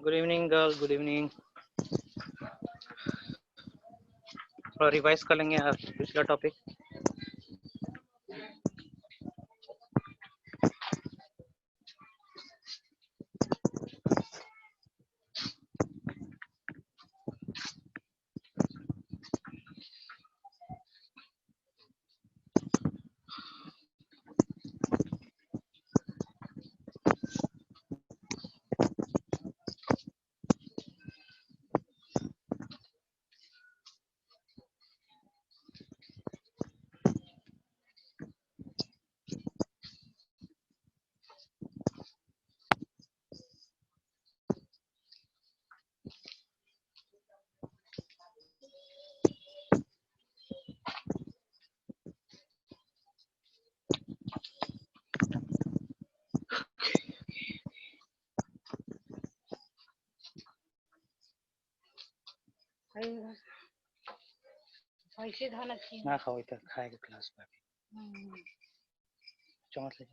Good evening girl, good evening. थोड़ा revise कर लेंगे आप पिछला टॉपिक। ऐसे धाना चाहिए ना खाओ, इधर खाएगा क्लास में। चम्मच ले।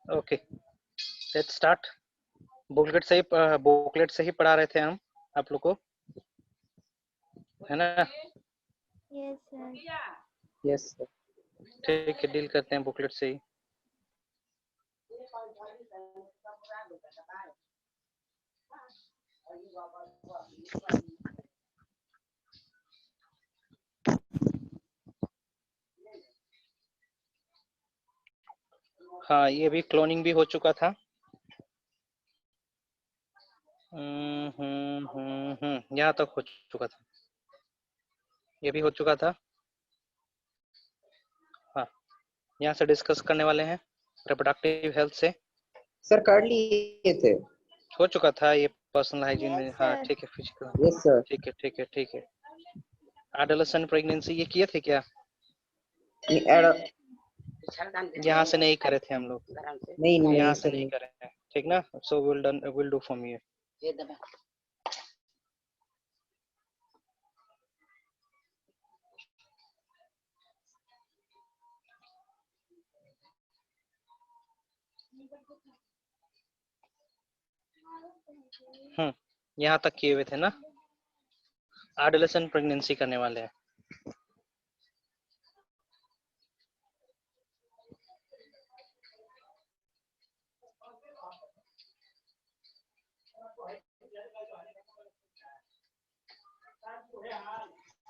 Okay, let's start. बुकलेट से ही पढ़ा रहे थे हम आप लोग को, है ना? Yes sir. Yes sir. ठीक है, डील करते हैं बुकलेट से ही। हाँ, ये भी क्लोनिंग भी हो चुका था। यहाँ तक हो चुका था, ये भी हो चुका था। हाँ, यहाँ से डिस्कस करने वाले हैं रिप्रोडक्टिव हेल्थ से। सर कर लिए थे। हो चुका था ये पर्सनल हाइजीन में। हाँ sir. ठीक है, फिजिकल। Yes sir. ठीक है ठीक है ठीक है। एडोलेसेंट प्रेगनेंसी ये किए थे क्या? यहाँ से नहीं करे थे हम लोग, नहीं यहाँ से सर नहीं नहीं। करे हैं, ठीक ना? So will do from you. यहाँ तक किए हुए थे ना? एडोलेसेंट प्रेगनेंसी करने वाले हैं।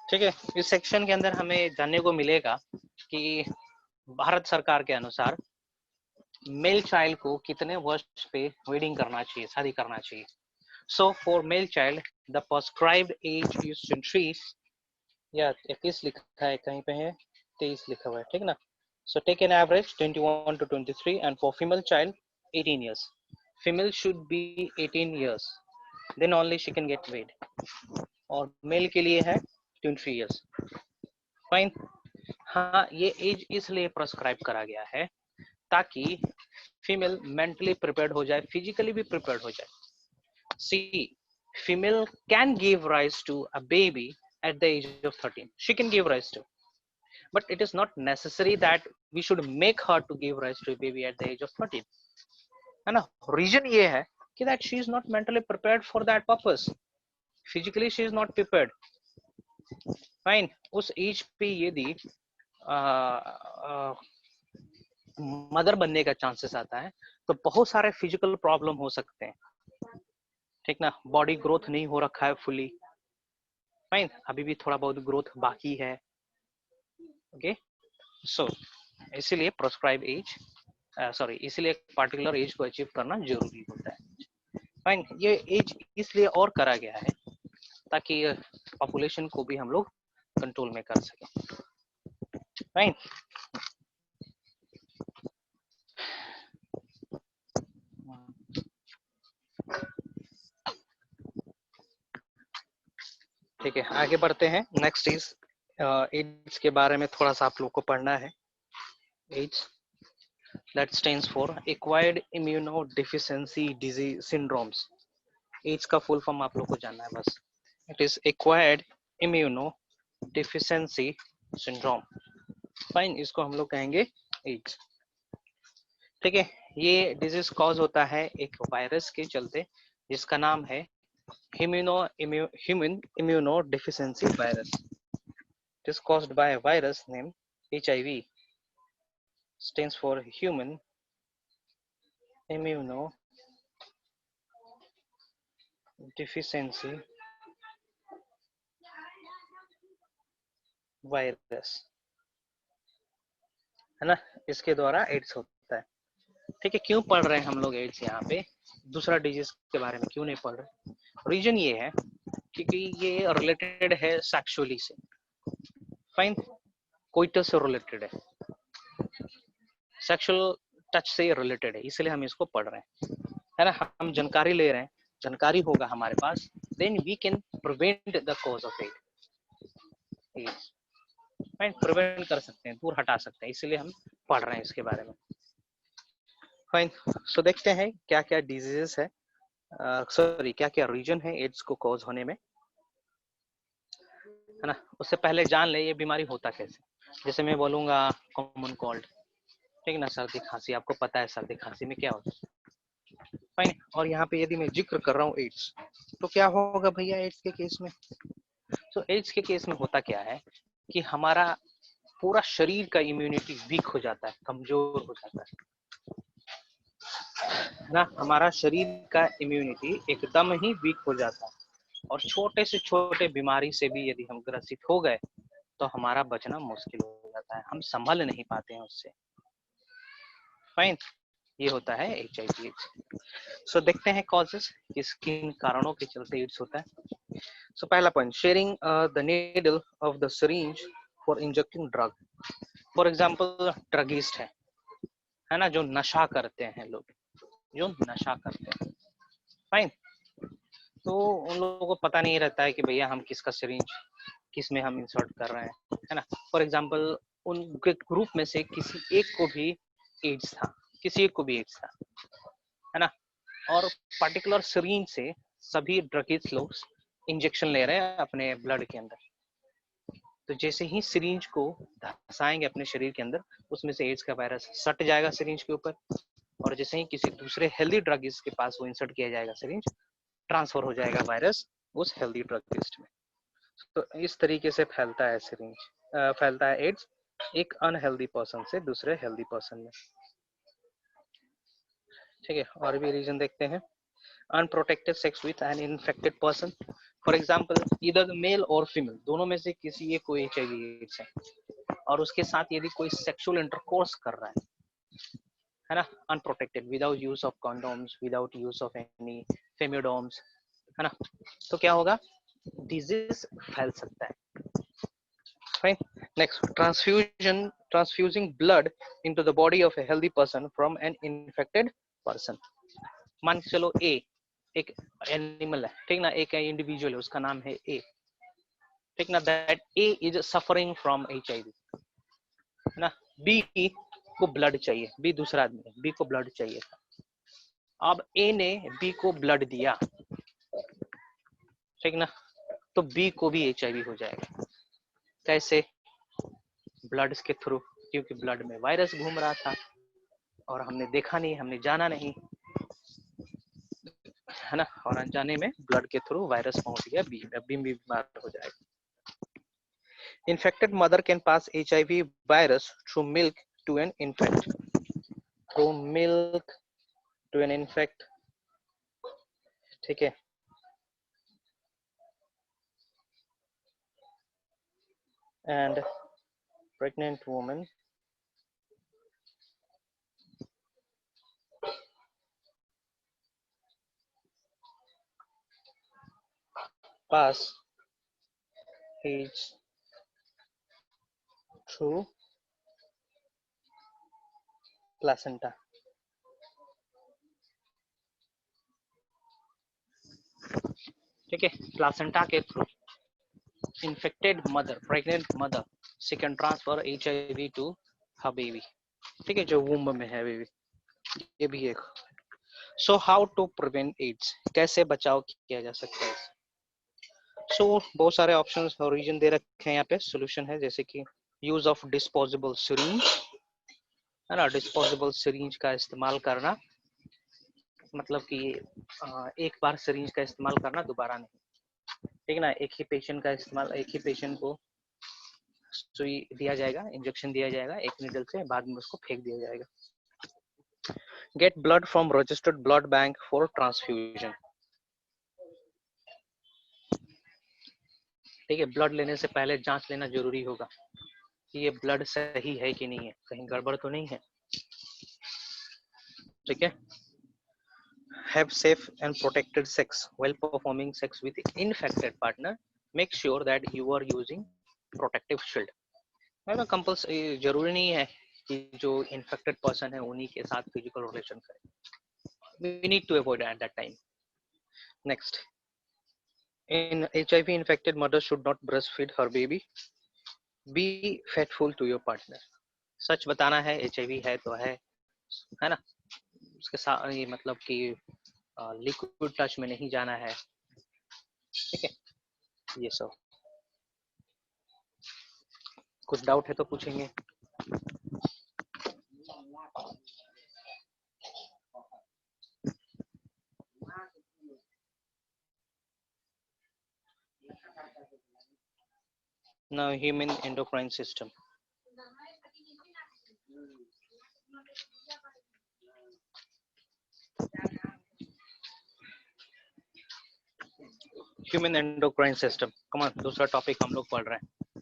ठीक है, इस सेक्शन के अंदर हमें जानने को मिलेगा कि भारत सरकार के अनुसार मेल चाइल्ड को कितने वर्ष पे वेडिंग करना चाहिए, शादी करना चाहिए। So for male child the prescribed age is 23 या 21 लिखा है, कहीं पे है 23 लिखा हुआ है, ठीक ना? So take an average 21 to 23 and for female child 18 years. Female should be 18 years, then only she can get wed. और मेल के लिए है 23 years. फाइन। हाँ, ये एज इसलिए प्रिस्क्राइब करा गया है ताकि फीमेल मेंटली प्रिपेयर्ड हो जाए, फिजिकली भी प्रिपेयर्ड हो जाए। सी, female can give rise to a baby at the age of 13. She can give rise to, but it is not necessary that we should make her to give rise to a baby at the age of 13, है ना? Reason ये है कि that she is not mentally prepared for that purpose. Physically she is not prepared. Fine. उस as पे यदि mother बनने का चांसेस आता है तो बहुत सारे फिजिकल प्रॉब्लम हो सकते हैं, ठीक ना? बॉडी ग्रोथ नहीं हो रखा है फुली, फाइन, अभी भी थोड़ा बहुत ग्रोथ बाकी है। ओके, सो इसीलिए प्रिस्क्राइब एज इसीलिए पार्टिकुलर एज को अचीव करना जरूरी होता है। फाइन, ये एज इसलिए और करा गया है ताकि पॉपुलेशन को भी हम लोग कंट्रोल में कर सकें। फाइन, ठीक है, आगे बढ़ते हैं। नेक्स्ट इज एड्स के बारे में थोड़ा सा आप लोग को पढ़ना है। AIDS that stands for acquired immunodeficiency disease syndromes। AIDS का फुल फॉर्म आप लोग को जानना है बस। It is acquired immunodeficiency syndrome. Fine, इसको हम लोग कहेंगे एड्स। ठीक है, ये डिजीज कॉज होता है एक वायरस के चलते जिसका नाम है human immunodeficiency virus। It is caused by a virus named HIV, stands for human immunodeficiency virus, है ना। इसके द्वारा एड्स होता है। ठीक है, क्यों पढ़ रहे हैं हम लोग एड्स यहाँ पे, दूसरा डिजीज के बारे में क्यों नहीं पढ़ रहे? रीजन ये है क्योंकि ये रिलेटेड है सेक्सुअली से। फाइन, कोइटस से रिलेटेड है, सेक्सुअल टच से रिलेटेड है, इसलिए हम इसको पढ़ रहे हैं, है ना। हम जानकारी ले रहे हैं, जानकारी होगा हमारे पास, then we can prevent the cause of AIDS. Fine, prevent कर सकते हैं, दूर हटा सकते हैं, इसलिए हम पढ़ रहे हैं इसके बारे में। फाइन, सो देखते हैं क्या क्या डिजीजेस है, सॉरी क्या क्या रीजन है एड्स को कॉज होने में, है ना। उससे पहले जान ले ये बीमारी होता कैसे। जैसे मैं बोलूंगा कॉमन कोल्ड, ठीक है ना, सर्दी खांसी, आपको पता है सर्दी खांसी में क्या होता है। फाइन, और यहाँ पे यदि मैं जिक्र कर रहा हूँ एड्स, तो क्या होगा भैया एड्स के केस में? तो एड्स के केस में होता क्या है कि हमारा पूरा शरीर का इम्यूनिटी वीक हो जाता है, कमजोर हो जाता है ना। हमारा शरीर का इम्यूनिटी एकदम ही वीक हो जाता है, और छोटे से छोटे बीमारी से भी यदि हम ग्रसित हो गए तो हमारा बचना मुश्किल हो जाता है, हम संभल नहीं पाते हैं उससे। फाइन, ये होता है HIV एड्स। सो देखते हैं कॉजेस, किन कारणों के चलते एड्स होता है। सो पहला point, sharing the needle of the syringe for injecting drug. For example druggist है ना, जो नशा करते हैं लोग, जो नशा करते हैं। फाइन, तो उन लोगों को पता नहीं रहता है कि भैया हम किसका सिरिंज किस में हम इंसर्ट कर रहे हैं, है ना। फॉर एग्जांपल उनके ग्रुप में से किसी एक को भी एड्स था, किसी एक को भी एड्स था, है ना, और पर्टिकुलर सिरिंज से सभी ड्रगिस्ट लोग इंजेक्शन ले रहे हैं अपने ब्लड के अंदर। तो जैसे ही सिरिंज को धंसाएंगे अपने शरीर के अंदर, उसमें से एड्स का वायरस सट जाएगा सिरिंज के ऊपर, और जैसे ही किसी दूसरे हेल्दी ड्रगिस्ट के पास वो इंसर्ट किया जाएगा सिरिंज, ट्रांसफर हो जाएगा वायरस उस हेल्दी ड्रगिस्ट में। तो इस तरीके से फैलता है सिरिंज, फैलता है एड्स एक अनहेल्दी पर्सन से दूसरे हेल्दी पर्सन में। ठीक है, और भी रीजन देखते हैं। Unprotected sex with an infected person, for example इधर मेल और फीमेल दोनों में से किसी एक को HIV एड्स है, और उसके साथ यदि कोई सेक्सुअल इंटरकोर्स कर रहा है ना, unprotected, without use of condoms, without use of any femidoms, है ना, तो क्या होगा, डिजीज फैल सकता है। Fine, next, transfusing blood into the body of a healthy person from an infected person. मान के चलो ए एक एनिमल है, ठीक ना, एक इंडिविजुअल है, उसका नाम है ए, ठीक ना, that A is suffering from HIV, है ना। बी को ब्लड चाहिए, बी दूसरा आदमी है, बी को ब्लड चाहिए था, अब ए ने बी को ब्लड दिया, ठीक ना, तो बी को भी HIV हो जाएगा। कैसे? ब्लड के थ्रू, क्योंकि ब्लड में वायरस घूम रहा था और हमने देखा नहीं, हमने जाना नहीं, है ना, और अनजाने में ब्लड के थ्रू वायरस पहुंच गया बी में, बी बीमार हो जाएगा। Infected mother can pass HIV virus through milk to an infant. Through milk to an infant. ठीक है, and pregnant woman pass AIDS through placenta. ठीक है, प्लासेंटा के through, infected mother, pregnant mother, she can transfer HIV to her baby. ठीक है, जो womb में है बेबी, ये भी एक. So how to prevent AIDS? कैसे बचाव किया जा सकता है? So बहुत सारे ऑप्शंस और रीजन दे रखे हैं यहाँ पे. सोल्यूशन है जैसे कि यूज ऑफ डिस्पोजेबल सिरिंज, है ना. डिस्पोजेबल सिरिंज का इस्तेमाल करना, मतलब कि एक बार सिरिंज का इस्तेमाल करना, दोबारा नहीं. ठीक है ना. एक ही पेशेंट का इस्तेमाल, एक ही पेशेंट को सुई दिया जाएगा, इंजेक्शन दिया जाएगा एक नीडल से, बाद में उसको फेंक दिया जाएगा. Get blood from registered blood bank for transfusion. ठीक है, ब्लड लेने से पहले जांच लेना जरूरी होगा कि ये ब्लड सही है कि नहीं है, कहीं गड़बड़ तो नहीं है. ठीक है. Have safe and protected sex while performing sex with infected partner. Make sure that you are using protective shield. मैं कंपल्सरी, जरूरी नहीं है कि जो इन्फेक्टेड पर्सन है उन्हीं के साथ फिजिकल रिलेशन करें. We need to avoid at that time. Next, in HIV infected mother should not breastfeed her baby. Be faithful to your partner. सच बताना है, HIV है तो है ना. उसके साथ ये मतलब कि लिक्विड टच में नहीं जाना है. ठीक है, ये सब. कुछ डाउट है तो पूछेंगे. Now human endocrine system. Human endocrine system. Come on, दूसरा टॉपिक हम लोग पढ़ रहे हैं.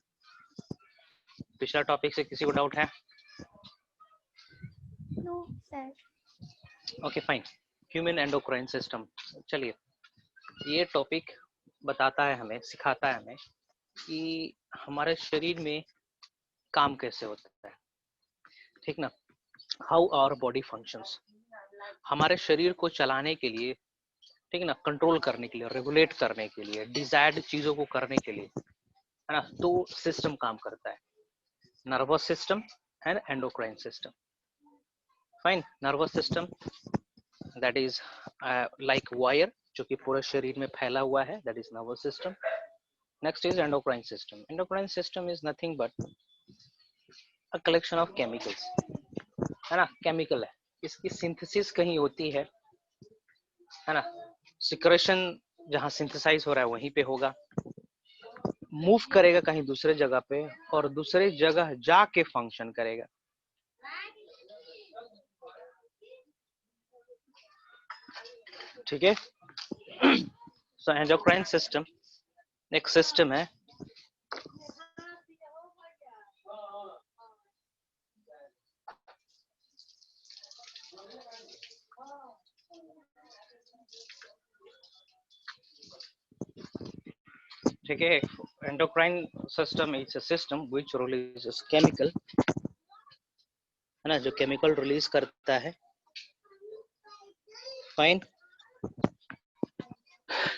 पिछला टॉपिक से किसी को डाउट है? No, sir. Okay fine. Human endocrine system. चलिए, ये टॉपिक बताता है हमें, सिखाता है हमें कि हमारे शरीर में काम कैसे होता है. ठीक ना. How our body functions. हमारे शरीर को चलाने के लिए, ठीक है ना, कंट्रोल करने के लिए, रेगुलेट करने के लिए, डिजायर्ड चीजों को करने के लिए, है ना, तो सिस्टम काम करता है. Nervous system and endocrine system. Fine. Nervous system that is like wire, जो कि पूरे शरीर में फैला हुआ है, that is nervous system. Next is endocrine system. Endocrine system is nothing but a collection of chemicals, है ना. केमिकल है, इसकी सिंथेसिस कहीं होती है ना. सिक्रेशन जहां सिंथेसाइज हो रहा है वहीं पे होगा, मूव करेगा कहीं दूसरे जगह पे, और दूसरे जगह जाके फंक्शन करेगा. ठीक है. सो एंडोक्राइन सिस्टम एक सिस्टम है ठीक है. Endocrine system is a system which releases chemical, है ना, जो केमिकल रिलीज करता है. फाइन.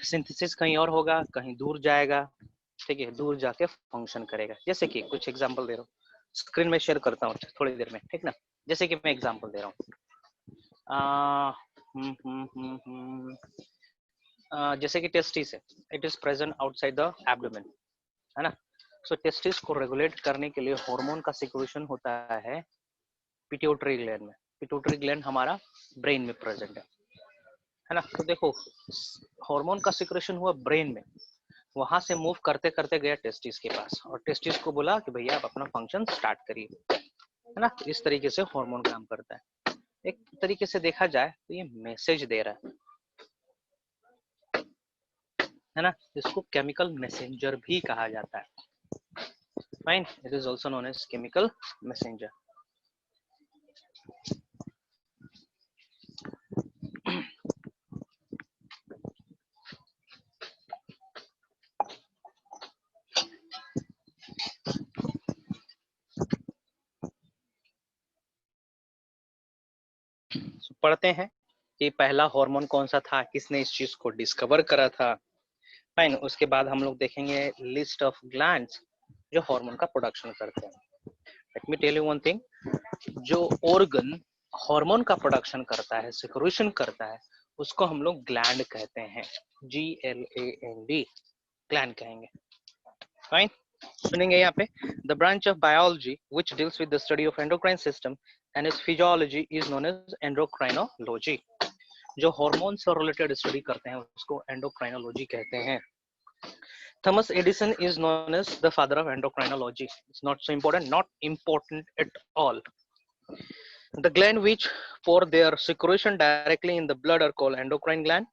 सिंथेसिस कहीं और होगा, कहीं दूर जाएगा. ठीक है, दूर जाके फंक्शन करेगा. जैसे कि कुछ एग्जांपल दे रहा हूँ, स्क्रीन में शेयर करता हूँ थोड़ी देर में. ठीक ना. जैसे कि मैं एग्जांपल दे रहा हूँ, जैसे कि टेस्टिस है, it is present outside the abdomen, है ना. सो टेस्टिस को रेगुलेट करने के लिए हार्मोन का सिक्रेशन होता है पिट्यूटरी ग्लैंड में. पिट्यूटरी ग्लैंड हमारा ब्रेन में प्रेजेंट है ना. तो देखो, हार्मोन का सिक्रेशन हुआ ब्रेन में, वहां से मूव करते करते गया टेस्टिस के पास, और टेस्टिस को बोला कि भैया आप अपना फंक्शन स्टार्ट करिए, है ना. इस तरीके से हार्मोन काम करता है. एक तरीके से देखा जाए तो ये मैसेज दे रहा है ना. इसको केमिकल मैसेंजर भी कहा जाता है. Fine. It is also known as chemical messenger. पढ़ते हैं कि पहला हार्मोन कौन सा था, किसने इस चीज को डिस्कवर करा था. फाइन। उसके बाद हम लोग देखेंगे लिस्ट ऑफ ग्लैंड्स जो हार्मोन का प्रोडक्शन करते हैं। Let me tell you one thing, जो ऑर्गन हार्मोन का प्रोडक्शन करता है, सिक्रेशन करता है, उसको हम लोग ग्लैंड कहते हैं। GLAND, ग्लैंड कहेंगे। फाइन, सुनेंगे यहाँ पे, the branch of biology which deals with the study of endocrine system and its physiology is known as endocrinology. जो हार्मोन से रिलेटेड स्टडी करते हैं उसको एंडोक्राइनोलॉजी कहते हैं। Thomas Edison is known as the father of endocrinology. It's not so important, not important at all. The gland which pour their secretion directly in the blood are called endocrine gland,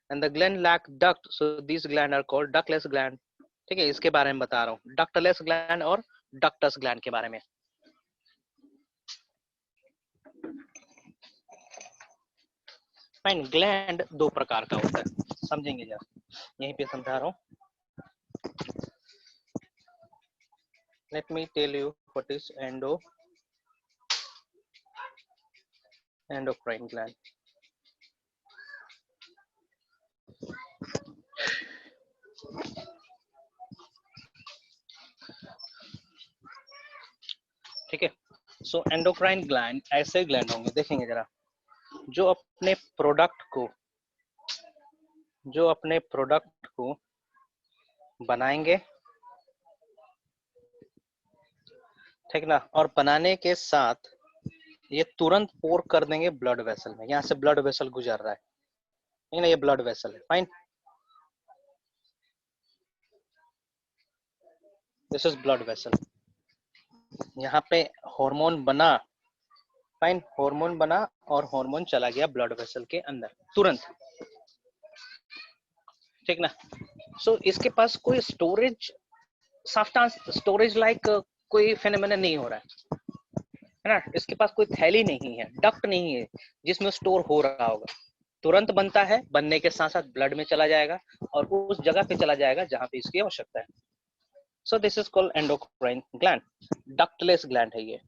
and the gland lack duct, so these gland are called ductless gland. ठीक है, इसके बारे में बता रहा हूँ, ductless gland और ductus gland के बारे में। फाइन, ग्लैंड दो प्रकार का होता है, समझेंगे जरा, यहीं पे समझा रहा हूँ। Let me tell you what is endocrine gland. ठीक है, सो एंडोक्राइन ग्लैंड ऐसे ग्लैंड होंगे, देखेंगे जरा, जो अपने प्रोडक्ट को बनाएंगे, ठीक ना, और बनाने के साथ ये तुरंत पोर कर देंगे ब्लड वेसल में। यहाँ से ब्लड वेसल गुजर रहा है ना, ये ब्लड वेसल है। Fine, this is blood vessel. यहाँ पे हार्मोन बना, फाइन, हार्मोन बना और हार्मोन चला गया ब्लड वेसल के अंदर तुरंत, ठीक ना। सो इसके पास कोई स्टोरेज, स्टोरेज लाइक कोई फेनोमेना नहीं हो रहा है ना, इसके पास कोई थैली नहीं है, डक्ट नहीं है जिसमें स्टोर हो रहा होगा। तुरंत बनता है, बनने के साथ साथ ब्लड में चला जाएगा और उस जगह पे चला जाएगा जहां पे इसकी आवश्यकता है। So this is called endocrine gland. Ductless gland है ये,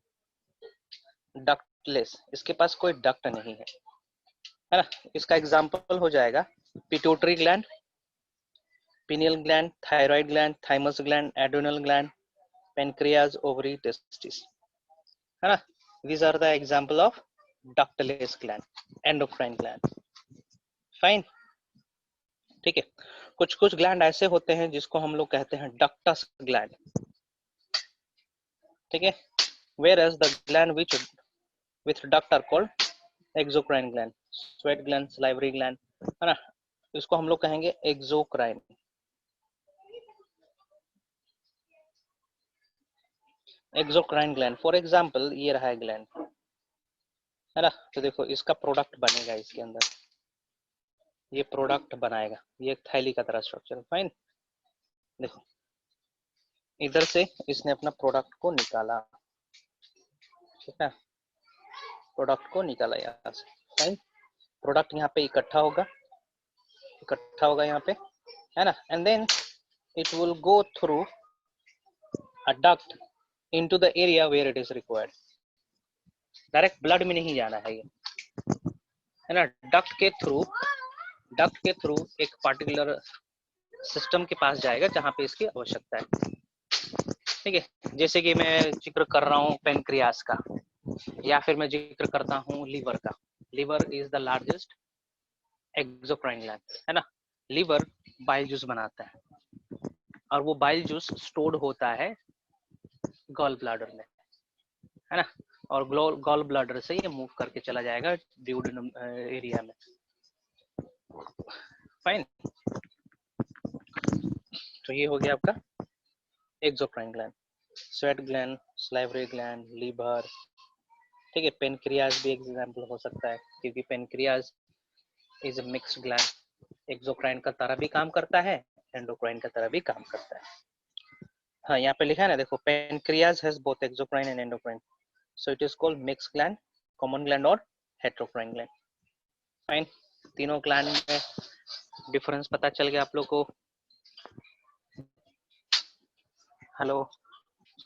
डक्टलेस, इसके पास कोई डक्ट नहीं है ना। इसका एग्जांपल हो जाएगा pituitary gland, pineal gland, thyroid gland, thymus gland, adrenal gland, pancreas, ovary, testis, है ना। These are the example of ductless gland, endocrine gland. Fine, ठीक है। कुछ कुछ ग्लैंड ऐसे होते हैं जिसको हम लोग कहते हैं डक्टस ग्लैंड, ठीक है। Whereas the gland which with duct are called exocrine gland, sweat gland, salivary gland, है ना, इसको हम लोग कहेंगे exocrine। Exocrine gland, for example ये रहा है ग्लैंड, है ना, तो देखो इसका प्रोडक्ट बनेगा इसके अंदर, ये प्रोडक्ट बनाएगा, ये एक थैली का तरह स्ट्रक्चर। फाइन, देखो इधर से इसने अपना प्रोडक्ट को निकाला, ठीक है, प्रोडक्ट को निकाला यहाँ से। फाइन, प्रोडक्ट यहाँ पे इकट्ठा होगा यहाँ पे, है ना, and then it will go through a duct into the area where it is required. Direct blood में नहीं जाना है ये, है ना, डक्ट के थ्रू एक पार्टिकुलर सिस्टम के पास जाएगा जहां पे इसकी आवश्यकता है, ठीक है। जैसे कि मैं जिक्र कर रहा हूँ पेनक्रियास का, या फिर मैं जिक्र करता हूँ लीवर का। Liver is the largest exocrine gland, है ना। लीवर बाइल जूस बनाता है और वो बाइल जूस स्टोर्ड होता है गॉल ब्लैडर में, है ना, और गॉल ब्लैडर से ये मूव करके चला जाएगा ड्यूडेनम एरिया में। फाइन, तो ये हो गया आपका exocrine gland, sweat gland, salivary gland, liver, ठीक है। पेनक्रियाज भी एग्जांपल हो सकता है क्योंकि pancreas is a mixed gland, exocrine का तरह भी काम करता है, एंडोक्राइन का तरह भी काम करता है। हाँ, यहाँ पे लिखा है ना, देखो, pancreas has both exocrine and endocrine, so it is called mixed gland, common gland और हेटेरोक्राइन ग्लैंड। फाइन, तीनों ग्लैंड में डिफरेंस पता चल गया आप लोग को। हेलो,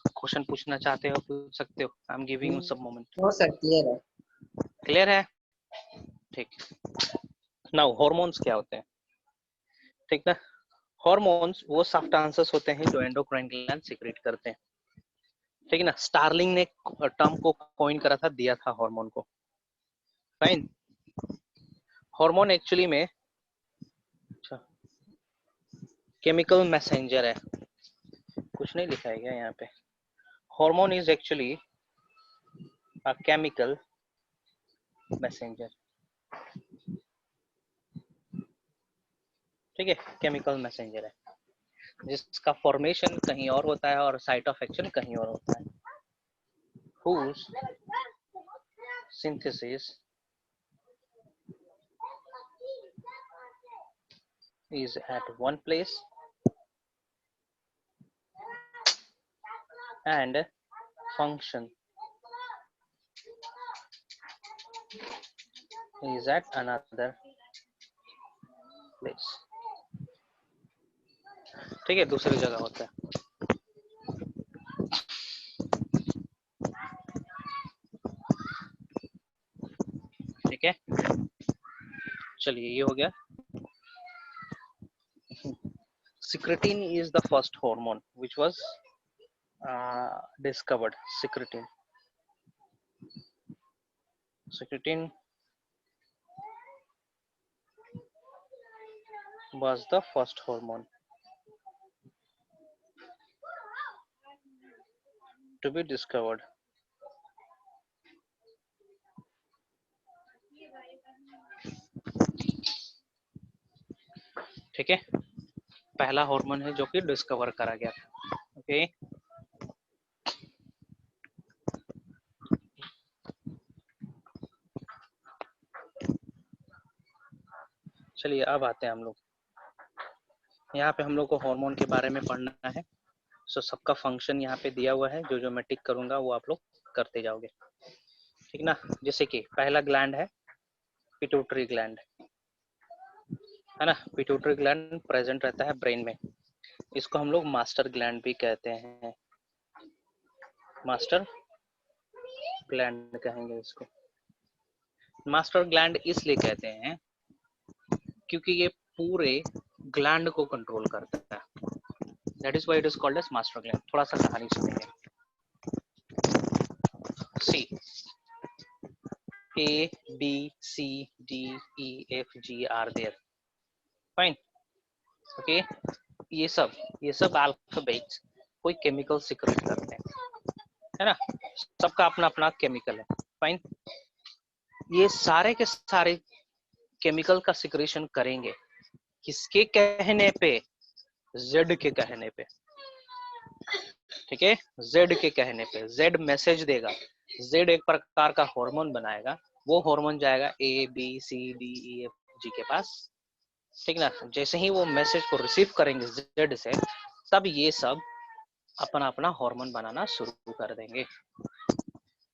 क्वेश्चन पूछना चाहते हो पूछ सकते हो, I am giving you some moment. No sir, clear है। क्लियर है, ठीक। नाउ हार्मोन्स क्या होते हैं, ठीक ना। हॉर्मोन्स वो सब्सटेंसेस होते हैं जो एंडोक्राइन ग्लैंड सीक्रेट करते हैं, ठीक है ना। स्टार्लिंग ने टर्म को कॉइन करा था, दिया था हार्मोन को। फाइन। हार्मोन एक्चुअली में केमिकल मैसेंजर है, कुछ नहीं लिखा है क्या यहाँ पे। Hormone is actually a chemical messenger, ठीक है, केमिकल मैसेंजर है जिसका फॉर्मेशन कहीं और होता है और साइट ऑफ एक्शन कहीं और होता है। whose synthesis is at one place and function is at another place, ठीक है, दूसरी जगह होता है। ठीक है, चलिए ये हो गया। Secretin is the first hormone which was discovered. Secretin was the first hormone to be discovered. ठीक है, पहला हार्मोन है जो कि डिस्कवर करा गया था। ओके, चलिए अब आते हैं हम लोग यहाँ पे। हम लोग को हार्मोन के बारे में पढ़ना है। सो सबका फंक्शन यहाँ पे दिया हुआ है, जो जो मैं टिक करूंगा वो आप लोग करते जाओगे, ठीक ना। जैसे कि पहला ग्लैंड है पिट्यूटरी ग्लैंड, है ना। पिट्यूटरी ग्लैंड प्रेजेंट रहता है ब्रेन में, इसको हम लोग मास्टर ग्लैंड भी कहते हैं, मास्टर ग्लैंड कहेंगे इसको। मास्टर ग्लैंड इसलिए कहते हैं क्योंकि ये पूरे ग्लैंड को कंट्रोल करता है, that is why it is called as master gland. थोड़ा सा कहानी सुनेंगे। See A B C D E F G are there, fine, okay. ये सब अल्फाबेट्स कोई केमिकल सीक्रेट करते हैं, है ना। सबका अपना अपना केमिकल है, फाइन। ये सारे के सारे केमिकल का सिक्रेशन करेंगे किसके कहने पे? जेड के कहने पे, ठीक है, जेड के कहने पे। जेड मैसेज देगा, जेड एक प्रकार का हार्मोन बनाएगा, वो हार्मोन जाएगा A B C D E F G के पास, ठीक ना। जैसे ही वो मैसेज को रिसीव करेंगे जेड से, तब ये सब अपना अपना हार्मोन बनाना शुरू कर देंगे,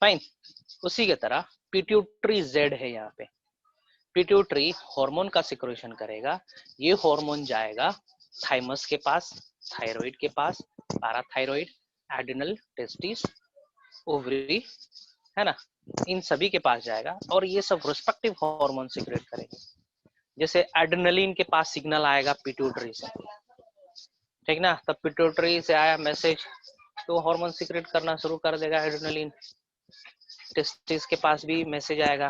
फाइन। उसी की तरह पिट्यूटरी जेड है यहाँ पे। पिट्यूटरी हार्मोन का सिक्रेशन करेगा, ये हार्मोन जाएगा थाइमस के पास, थायराइड के पास, पैराथायराइड, एड्रिनल, टेस्टिस, ओवरी, है ना, इन सभी के पास जाएगा और ये सब रिस्पेक्टिव हार्मोन सिक्रेट करेंगे। जैसे एड्रेनलिन के पास सिग्नल आएगा पिट्यूटरी से, ठीक ना, तब पिट्यूटरी से आया मैसेज तो हार्मोन सिक्रेट करना शुरू कर देगा एड्रेनलिन। टेस्टिस के पास भी मैसेज आएगा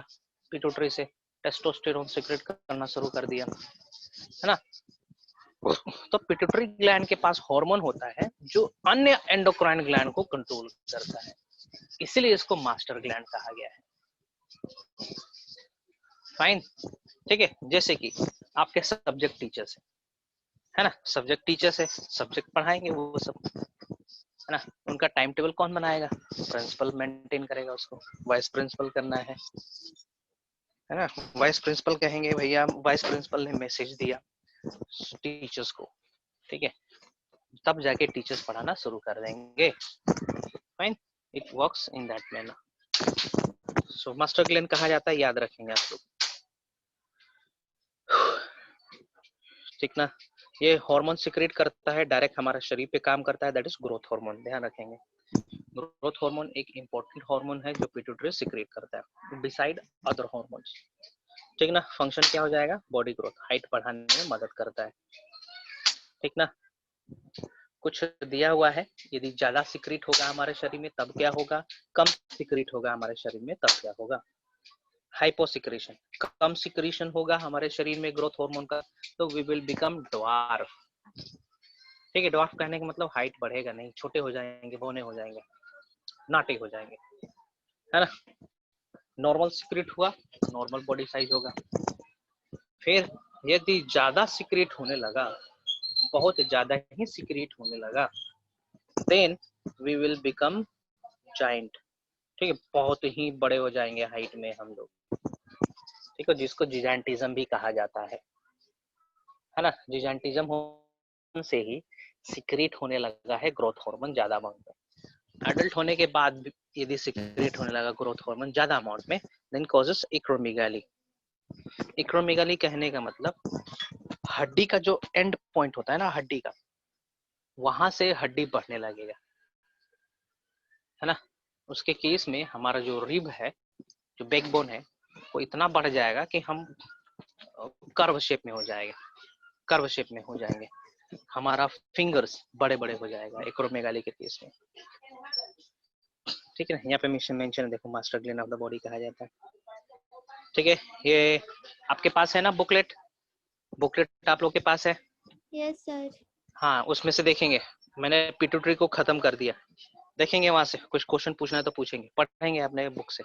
पिट्यूटरी से, टेस्टोस्टेरोन सिक्रेट करना शुरू कर दिया, है ना। तो पिट्यूटरी ग्लैंड के पास हार्मोन होता है जो अन्य एंडोक्राइन ग्लैंड को कंट्रोल करता है, इसीलिए इसको मास्टर ग्लैंड कहा गया है, फाइन, ठीक है। जैसे कि आपके सब्जेक्ट टीचर्स है ना, सब्जेक्ट टीचर्स है, सब्जेक्ट पढ़ाएंगे वो सब, है ना। उनका टाइम टेबल कौन बनाएगा? प्रिंसिपल मेंटेन करेगा, उसको वाइस प्रिंसिपल करना है ना। वाइस प्रिंसिपल कहेंगे भैया वाइस प्रिंसिपल ने मैसेज दिया टीचर्स को, ठीक है, तब जाके टीचर्स पढ़ाना शुरू कर देंगे, fine. It works in that manner. So master gland कहा जाता है, याद रखेंगे आप लोग, ठीक ना। ये हार्मोन सिक्रेट करता है, डायरेक्ट हमारे शरीर पे काम करता है, दैट इज ग्रोथ हार्मोन, ध्यान रखेंगे। ग्रोथ हार्मोन एक इंपॉर्टेंट हार्मोन है जो पिट्यूटरी सिक्रेट करता है बिसाइड अदर हार्मोन्स, ठीक ना। फंक्शन क्या हो जाएगा? बॉडी ग्रोथ, हाइट बढ़ाने में मदद करता है, ठीक ना। कुछ दिया हुआ है, यदि ज्यादा सिक्रीट होगा हमारे शरीर में तब क्या होगा, कम सिक्रीट होगा हमारे शरीर में तब क्या होगा, हाइपोसिक्रेशन। कम सिक्रीशन होगा हमारे शरीर में ग्रोथ हार्मोन का तो वी विल बिकम ड्वार्फ। ठीक है, ड्वार्फ कहने का मतलब हाइट बढ़ेगा नहीं, छोटे हो जाएंगे, बौने हो जाएंगे, नाटे हो जाएंगे, है ना। नॉर्मल सिक्रीट हुआ, नॉर्मल बॉडी साइज होगा। फिर यदि ज्यादा सिक्रीट होने लगा, बहुत ज्यादा ही सिक्रीट होने लगा, then we will become giant. ठीक है, बहुत ही बड़े हो जाएंगे हाइट में हम लोग। ठीक है, जिसको जिजांटिज्म भी कहा जाता है ना। जिजांटिज्म होने से ही सिक्रीट होने लगा है ग्रोथ हार्मोन ज्यादा अमाउंट में। एडल्ट होने के बाद भी यदि सिक्रीट होने लगा ग्रोथ हार्मोन ज्यादा अमाउंट में, देन कॉजेस एक्रोमेगाली। एक्रोमेगाली कहने का मतलब हड्डी का जो एंड पॉइंट होता है ना, हड्डी का, वहां से हड्डी बढ़ने लगेगा, है ना। उसके केस में हमारा जो रिब है, जो बैकबोन है, वो इतना बढ़ जाएगा कि हम कर्व शेप में हो जाएगा, कर्व शेप में हो जाएंगे। हमारा फिंगर्स बड़े बड़े हो जाएगा एक्रोमेगाली के केस में। ठीक है ना, यहाँ पे मेंशन देखो, master gland of the body कहा जाता है। ठीक है, ये आपके पास है ना बुकलेट, बुकलेट आप लोग के पास है। Yes, sir. हाँ, उसमें से देखेंगे, मैंने पिट्यूटरी को खत्म कर दिया, देखेंगे वहां से कुछ क्वेश्चन पूछना है तो पूछेंगे, पढ़ेंगे अपने बुक से।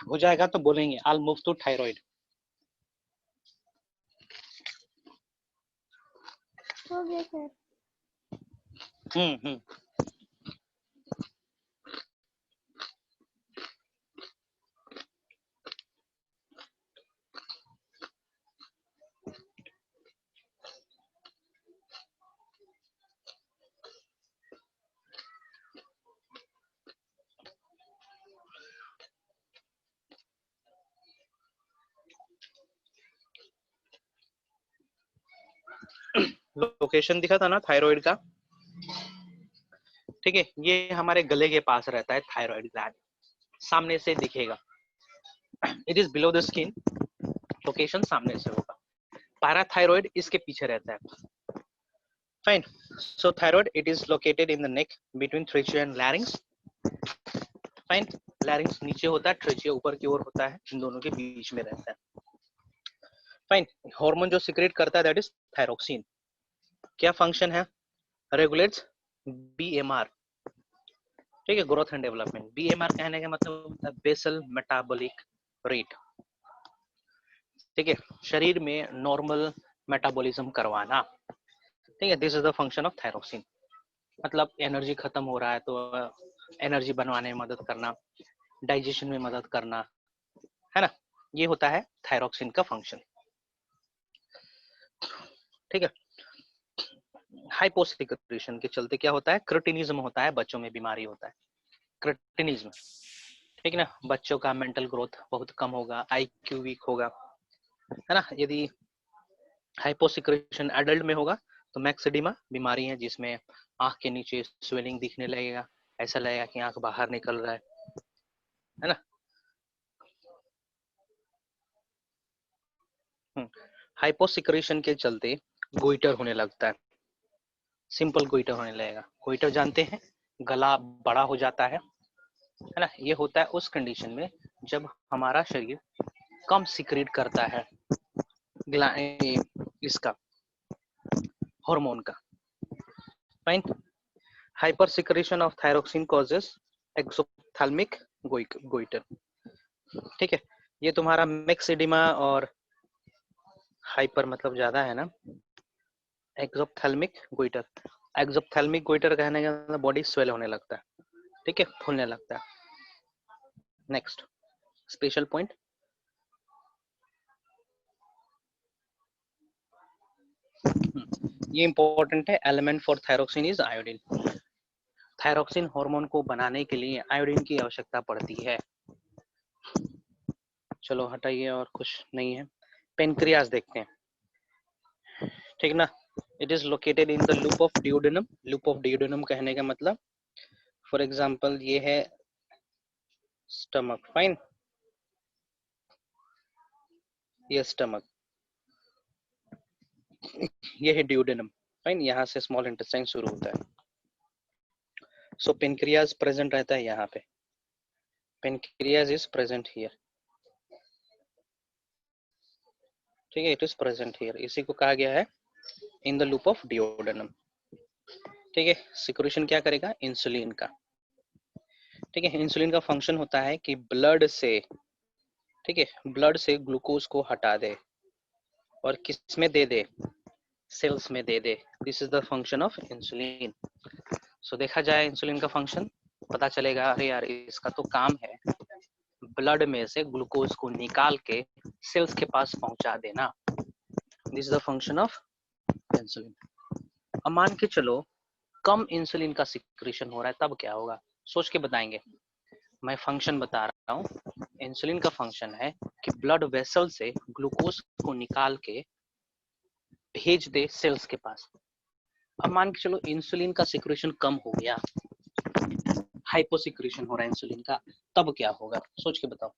हो जाएगा तो बोलेंगे। I'll move to thyroid. हो गया सर। हम्म। लोकेशन दिखा था ना थायराइड का। ठीक है, ये हमारे गले के पास रहता है थायराइड ग्लैंड, सामने से दिखेगा। It is below the skin, location सामने से होगा। पैराथायराइड इसके पीछे रहता है। Fine, so thyroid it is located in the neck between trachea and लैरिंग्स। Fine, लैरिंग्स नीचे होता है, ट्रेचिया ऊपर की ओर होता है, इन दोनों के बीच में रहता है। फाइन, हार्मोन जो सिक्रेट करता है दैट इज थायरोक्सिन। क्या फंक्शन है, रेगुलेट्स बीएमआर। ठीक है, ग्रोथ एंड डेवलपमेंट। बीएमआर कहने का मतलब होता है बेसल मेटाबॉलिक रेट। ठीक है, शरीर में नॉर्मल मेटाबॉलिज्म करवाना। ठीक है, this is the function of thyroxine. मतलब एनर्जी खत्म हो रहा है तो एनर्जी बनवाने में मदद करना, डाइजेशन में मदद करना, है ना, ये होता है थायरोक्सिन का फंक्शन। ठीक है, हाइपोसिक्रेशन के चलते क्या होता है, क्रिटिनिज्म होता है, बच्चों में बीमारी होता है क्रिटिनिज्म। ठीक है ना, बच्चों का मेंटल ग्रोथ बहुत कम होगा, आईक्यू वीक होगा, है ना। यदि हाइपोसिक्रेशन एडल्ट में होगा तो मैक्सिडिमा बीमारी है जिसमें आंख के नीचे स्वेलिंग दिखने लगेगा, ऐसा लगेगा कि आंख बाहर निकल रहा है ना। हाइपोसिक्रेशन के चलते गोइटर होने लगता है, सिंपल गोइटर होने लगेगा। गोइटर जानते हैं, गला बड़ा हो जाता है ना। ये होता है उस कंडीशन में जब हमारा शरीर कम सिक्रेट करता है इसका हार्मोन का। Fine. Hyper secretion of thyroxine causes exophthalmic goitre. ठीक है, ये तुम्हारा मैक्सिडिमा और हाइपर मतलब ज्यादा है ना। एक्सोप्थेल्मिक गोइटर, एक्सोप्थेल्मिक गोइटर कहने का मतलब बॉडी स्वेल होने लगता है, ठीक है, फूलने लगता है। नेक्स्ट स्पेशल पॉइंट, ये इंपॉर्टेंट है, element for thyroxine is iodine. Thyroxine hormone को बनाने के लिए आयोडीन की आवश्यकता पड़ती है। चलो हटाइए, और कुछ नहीं है। पेनक्रियास देखते हैं, ठीक ना। It is located in the loop of duodenum. Loop of duodenum कहने का मतलब, फॉर एग्जांपल ये है स्टमक, फाइन, ये स्टमक, ये है डिओडेनम, फाइन, यहाँ से स्मॉल इंटेस्टाइन शुरू होता है। सो पेनक्रियास प्रेजेंट रहता है यहाँ पे, पेनक्रियास इज प्रेजेंट हियर, ठीक है, इट इज प्रेजेंट हियर, इसी को कहा गया है in the loop of duodenum. ठीक है, सिक्रेशन क्या करेगा, इंसुलिन का। ठीक है, इंसुलिन का फंक्शन होता है कि ब्लड से, ठीक है, ब्लड से ग्लूकोज को हटा दे और किस में दे दे, सेल्स में दे दे। This is the function of insulin. So देखा जाए इंसुलिन का फंक्शन, पता चलेगा अरे यार इसका तो काम है ब्लड में से ग्लूकोज को निकाल के सेल्स के पास पहुंचा देना। This is the function of insulin. अब मान के चलो कम इंसुलिन का सिक्रेशन हो रहा है, तब क्या होगा, सोच के बताएंगे। मैं फंक्शन बता रहा हूँ। इंसुलिन का फंक्शन है कि ब्लड वेसल से ग्लूकोज को निकाल के भेज दे सेल्स के पास। अब मान के चलो इंसुलिन का सिक्रेशन कम हो गया, हाइपोसिक्रेशन हो रहा है इंसुलिन का, तब क्या होगा, सोच के बताओ।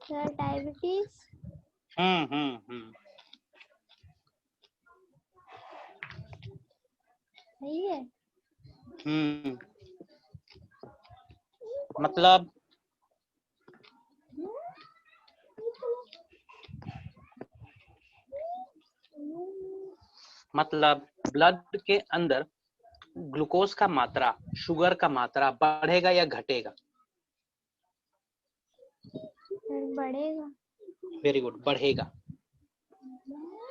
Sir diabetes. सही है। मतलब ब्लड के अंदर ग्लूकोज का मात्रा, शुगर का मात्रा बढ़ेगा या घटेगा? बढ़ेगा। वेरी गुड, बढ़ेगा,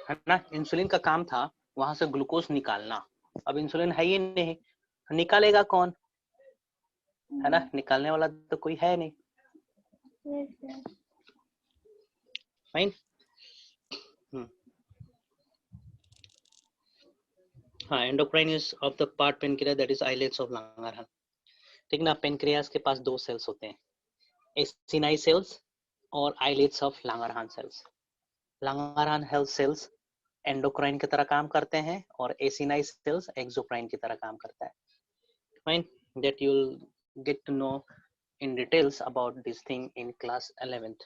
है ना। इंसुलिन का काम था वहां से ग्लूकोज निकालना, अब इंसुलिन है ही नहीं, निकालेगा कौन, है ना, निकालने वाला तो कोई है नहीं। फाइन। हाँ, endocrine is of the part pancreas that is islets of Langerhans. ठीक ना, पेनक्रियास के पास दो सेल्स होते हैं, एसिनाई सेल्स और islets of Langerhans cells. Langerhans health cells endocrine की तरह काम करते हैं और एसिनाई सेल्स एक्सोक्राइन की तरह काम करता है। Fine, that you will get to know in details about this thing in class 11th,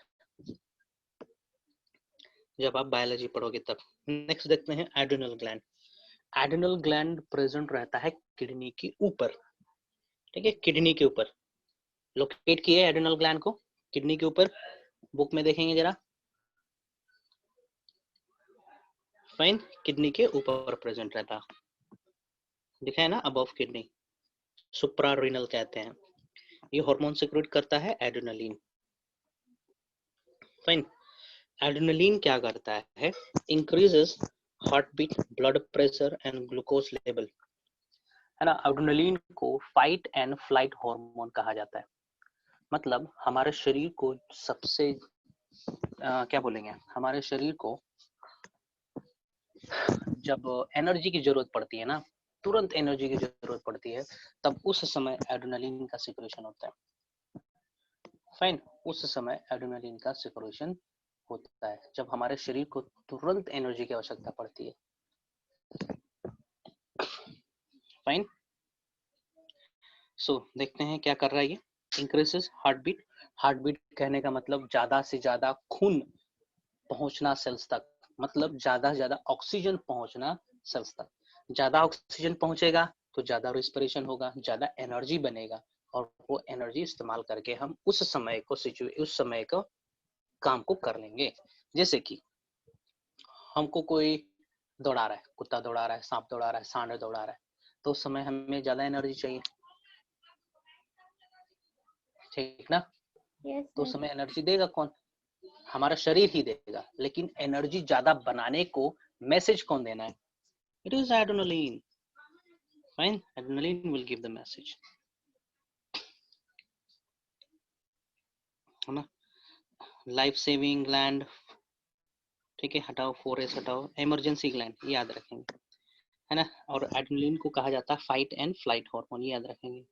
जब आप बायोलॉजी पढ़ोगे तब। नेक्स्ट देखते हैं adrenal gland. Adrenal gland present रहता है किडनी के ऊपर, ठीक है, किडनी के ऊपर लोकेट किया है एड्रिनल ग्लैंड को, किडनी के ऊपर, बुक में देखेंगे जरा। फाइन, किडनी के ऊपर प्रेजेंट रहता, दिखा है ना, अबव किडनी, सुप्रारीनल कहते हैं। ये हार्मोन सिक्रेट करता है एड्रेनलिन। फाइन, एड्रेनलिन क्या करता है, increases heart beat, blood pressure and glucose level, है ना। एड्रेनलिन को फाइट एंड फ्लाइट हार्मोन कहा जाता है। मतलब हमारे शरीर को सबसे क्या बोलेंगे, हमारे शरीर को जब एनर्जी की जरूरत पड़ती है ना, तुरंत एनर्जी की जरूरत पड़ती है, तब उस समय एड्रेनलिन का सिक्रेशन होता है। फाइन, उस समय एड्रेनलिन का सिक्रेशन होता है जब हमारे शरीर को तुरंत एनर्जी की आवश्यकता पड़ती है। फाइन, सो देखते हैं क्या कर रहा है ये। Increases heart beat. Heart beat कहने का मतलब ज्यादा से ज्यादा खून पहुंचना सेल्स तक, मतलब ज्यादा से ज्यादा ऑक्सीजन पहुंचना सेल्स तक। ज्यादा ऑक्सीजन पहुंचेगा तो ज्यादा रेस्पिरेशन होगा, ज्यादा एनर्जी बनेगा, और वो एनर्जी इस्तेमाल करके हम उस समय को काम को कर लेंगे। जैसे कि हमको कोई दौड़ा रहा है, कुत्ता दौड़ा रहा है, सांप दौड़ा रहा है, सांड दौड़ा रहा है, तो उस समय हमें ज्यादा एनर्जी चाहिए, ठीक ना? यस तो उस सर। समय एनर्जी देगा कौन? हमारा शरीर ही देगा, लेकिन एनर्जी ज्यादा बनाने को मैसेज कौन देना है? It is adrenaline. Fine, adrenaline will give the message, है ना? लाइफ सेविंग ग्लैंड, ठीक है, हटाओ 4S हटाओ, इमरजेंसी ग्लैंड याद रखेंगे, है ना? और एड्रेनलिन को कहा जाता है फाइट एंड फ्लाइट हार्मोन, याद रखेंगे,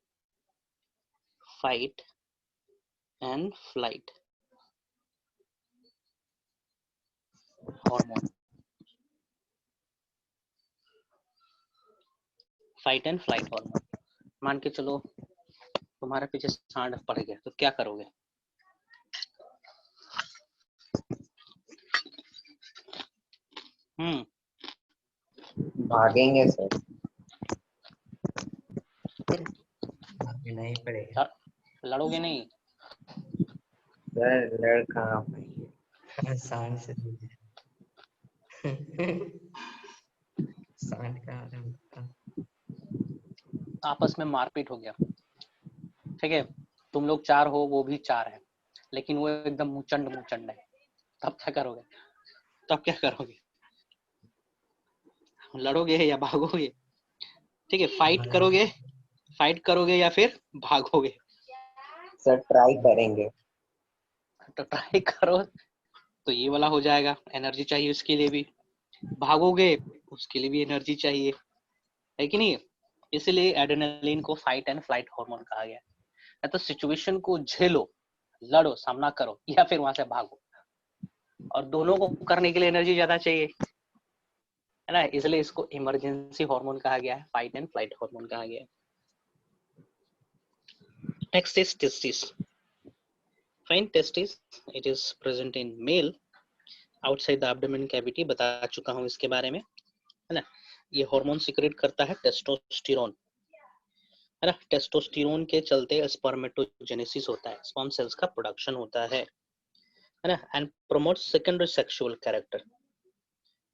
fight and flight hormone, fight and flight hormone. मान के चलो तुम्हारे पीछे सांड पड़ गया, तो क्या करोगे? भागेंगे सर। भागना ही पड़ेगा लड़ोगे नहीं? सर लड़ कहाँ पाएंगे। सांड से सांड का आराम था। आपस में मारपीट हो गया, ठीक है, तुम लोग 4 हो, वो भी 4 है, लेकिन वो एकदम मुचंड है, तब क्या करोगे? तब क्या करोगे? लड़ोगे या भागोगे? ठीक है, फाइट करोगे या फिर भागोगे? सर ट्राई करेंगे। तो ट्राई करो तो ये वाला हो जाएगा, एनर्जी चाहिए उसके लिए भी। भागोगे उसके लिए भी एनर्जी चाहिए, है कि नहीं? इसलिए एड्रेनलिन को फाइट एंड फ्लाइट हार्मोन कहा गया है। तो सिचुएशन को झेलो, लड़ो, सामना करो, या फिर वहां से भागो, और दोनों को करने के लिए एनर्जी ज्यादा चाहिए, है ना? इसलिए इसको इमरजेंसी हार्मोन कहा गया है, फाइट एंड फ्लाइट हार्मोन कहा गया है। Next is testis. Fine, testis, it is present in male outside the abdomen cavity, बता चुका हूं इसके बारे में, है ना? ये हार्मोन सीक्रेट करता है टेस्टोस्टेरोन, है ना? टेस्टोस्टेरोन के चलते स्पर्मेटोजेनेसिस होता है, स्पर्म सेल्स का प्रोडक्शन होता है ना? And promote secondary sexual character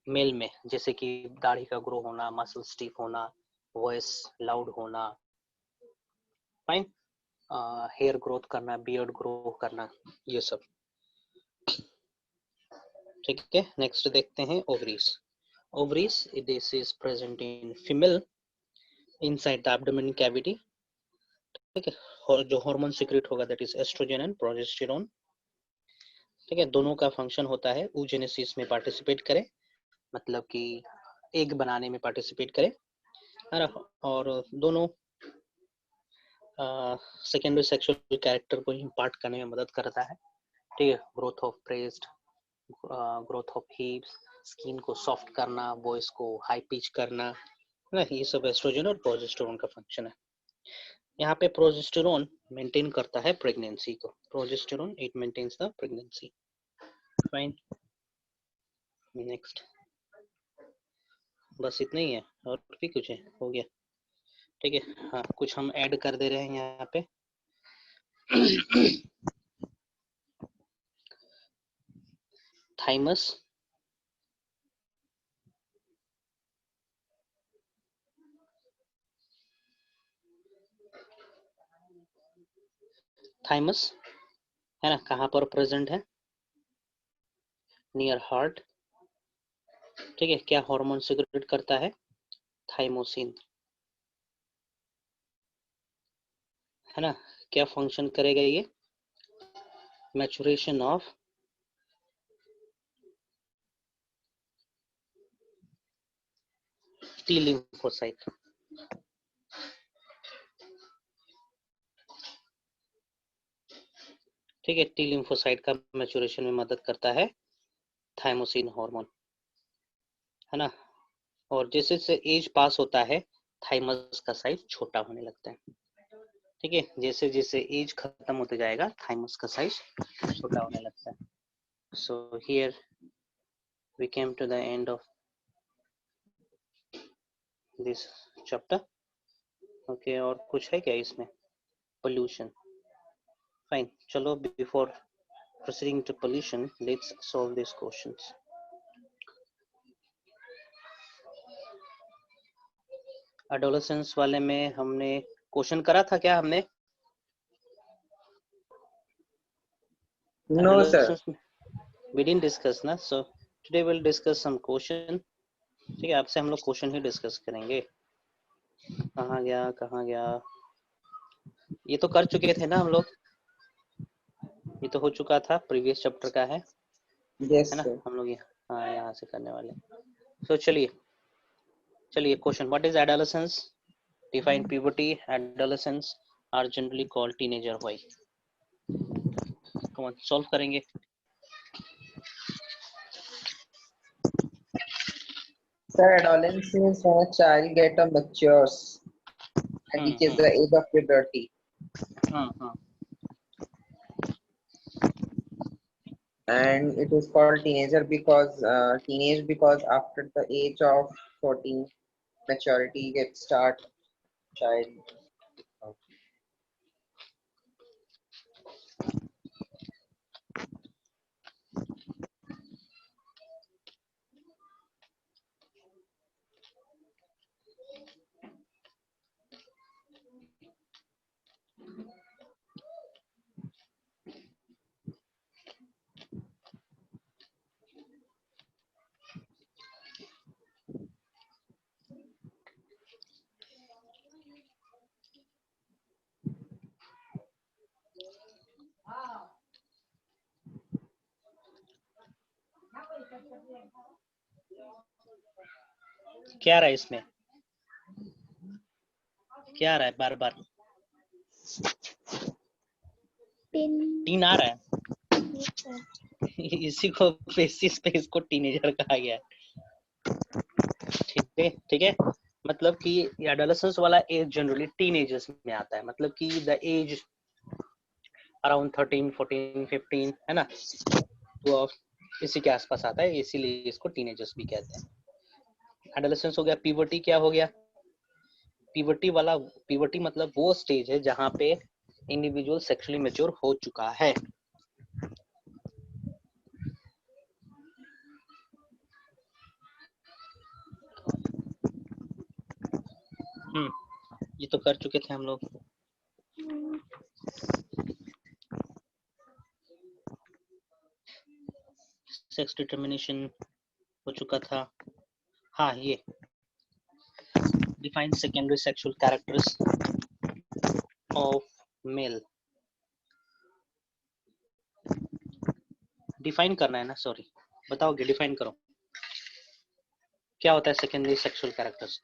male में, जैसे कि दाढ़ी का ग्रो होना, मसल स्टिफ होना, वॉइस लाउड होना, फाइन, हेयर ग्रोथ करना, बियर्ड ग्रो करना, ये सब, ठीक है। नेक्स्ट देखते हैं ovaries. Ovaries, this is present in female inside the abdomen cavity, ठीक है। और जो हार्मोन सीक्रेट होगा that is estrogen and progesterone, ठीक है। दोनों का फंक्शन होता है oogenesis में पार्टिसिपेट करे, मतलब कि एग बनाने में पार्टिसिपेट करे, है ना? और दोनों सेकेंडरी सेक्सुअल कैरेक्टर को इम्पार्ट करने में मदद करता है, ठीक है। Growth of breast, growth of हिप्स, skin को सॉफ्ट करना, वॉइस को हाई पिच करना, है ना? ये सब एस्ट्रोजन और प्रोजेस्टेरोन का फंक्शन है। यहाँ पे प्रोजेस्टेरोन मेंटेन करता है प्रेगनेंसी को, progesterone it maintains the pregnancy. Fine, next, बस इतना ही है, और भी कुछ है? हो गया, ठीक है। हाँ, कुछ हम ऐड कर दे रहे हैं यहाँ पे। थाइमस, थाइमस, है ना? कहाँ पर प्रेजेंट है? नियर हार्ट, ठीक है। क्या हार्मोन सिक्रेट करता है? थाइमोसिन, है ना? क्या फंक्शन करेगा ये? Maturation of T lymphocyte. ठीक है, टी लिम्फोसाइट का मैच्योरेशन में मदद करता है थाइमोसिन हार्मोन, है ना। और जैसे जैसे एज पास होता है थाइमस का साइज छोटा होने लगता है। ठीक है, जैसे जैसे एज खत्म होते जाएगा थाइमस का साइज छोटा होने लगता है। So here we came to the end of this chapter. Okay, और कुछ है क्या इसमें? Pollution, fine. चलो, before proceeding to pollution, let's solve these questions. Adolescence वाले में हमने क्वेश्चन करा था क्या हमने? No, sir. We didn't discuss ना, so today we'll discuss some question. ठीक है, आपसे हम लोग क्वेश्चन ही डिस्कस करेंगे। कहाँ गया? ये तो कर चुके थे ना हम लोग, ये तो हो चुका था, प्रीवियस चैप्टर का है, Yes, है ना। sir. हम लोग यहाँ से करने वाले। So चलिए question, what is adolescence? Define puberty. Adolescents are generally called teenager. Why? Come on, solve करेंगे। Sir, adolescence is when a child get matures and reaches the age of puberty. And it is called teenager because teenage because after the age of 14 maturity gets start child. क्या आ रहा है इसमें? क्या आ रहा है बार बार? Tin आ रहा है। इसी को बेसिस पे इसको टीनेजर कहा गया है। ठीक है, मतलब कि एडोलेसेंस वाला एज जनरली टीनेजर्स में आता है, मतलब कि द एज अराउंड 13, 14, 15, है ना, तो इसी के आसपास आता है, इसीलिए इसको टीनेजर्स भी कहते हैं। एडोलेसेंस हो गया। प्यूबर्टी क्या हो गया? प्यूबर्टी मतलब वो स्टेज है जहां पे इंडिविजुअल सेक्सुअली मैच्योर हो चुका है। ये तो कर चुके थे हम लोग। सेक्स डिटर्मिनेशन हो चुका था। हाँ, ये define secondary sexual characters of male. Define करना है ना, सॉरी, बताओगे? डिफाइन करो, क्या होता है secondary sexual characters?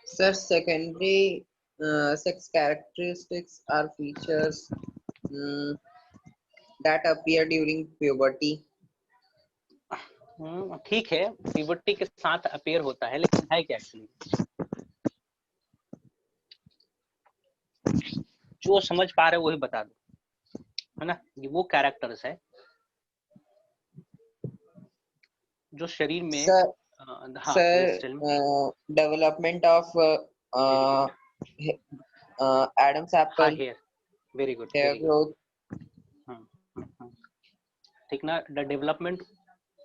Sir, secondary sex characteristics are features that appear during puberty. ठीक है, प्यूबर्टी के साथ अपीयर होता है, लेकिन है क्या एक्चुअली? जो समझ पा रहे वही बता दो, है ना। ये वो कैरेक्टर्स है जो शरीर में Sir, हाँ, development of Adam's apple, हाँ, hair, very good, hair growth. ठीक ना, the development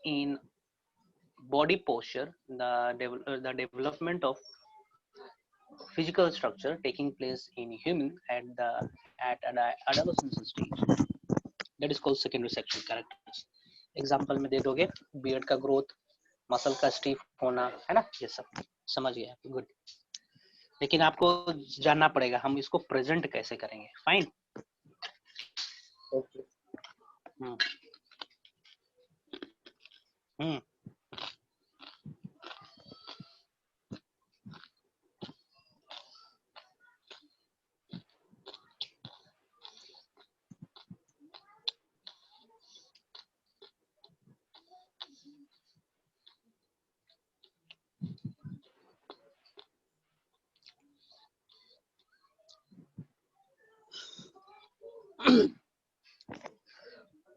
in body posture, the development of physical structure taking place in human at an adolescence stage, that is called secondary sexual characters. Example में दे दोगे, beard का growth, muscle का स्टीफ होना, है ना, ये सब समझ गया, गुड। लेकिन आपको जानना पड़ेगा हम इसको प्रेजेंट कैसे करेंगे। Fine. Okay. Hmm hmm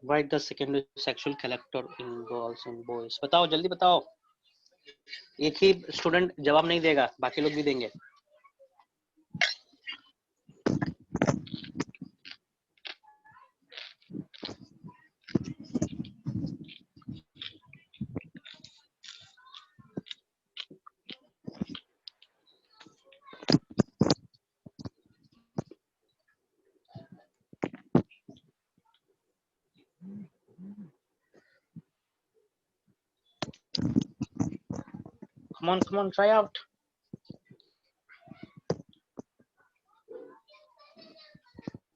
Write the secondary sexual character in girls and boys। बताओ जल्दी बताओ, एक ही स्टूडेंट जवाब नहीं देगा, बाकी लोग भी देंगे। Come on, try out।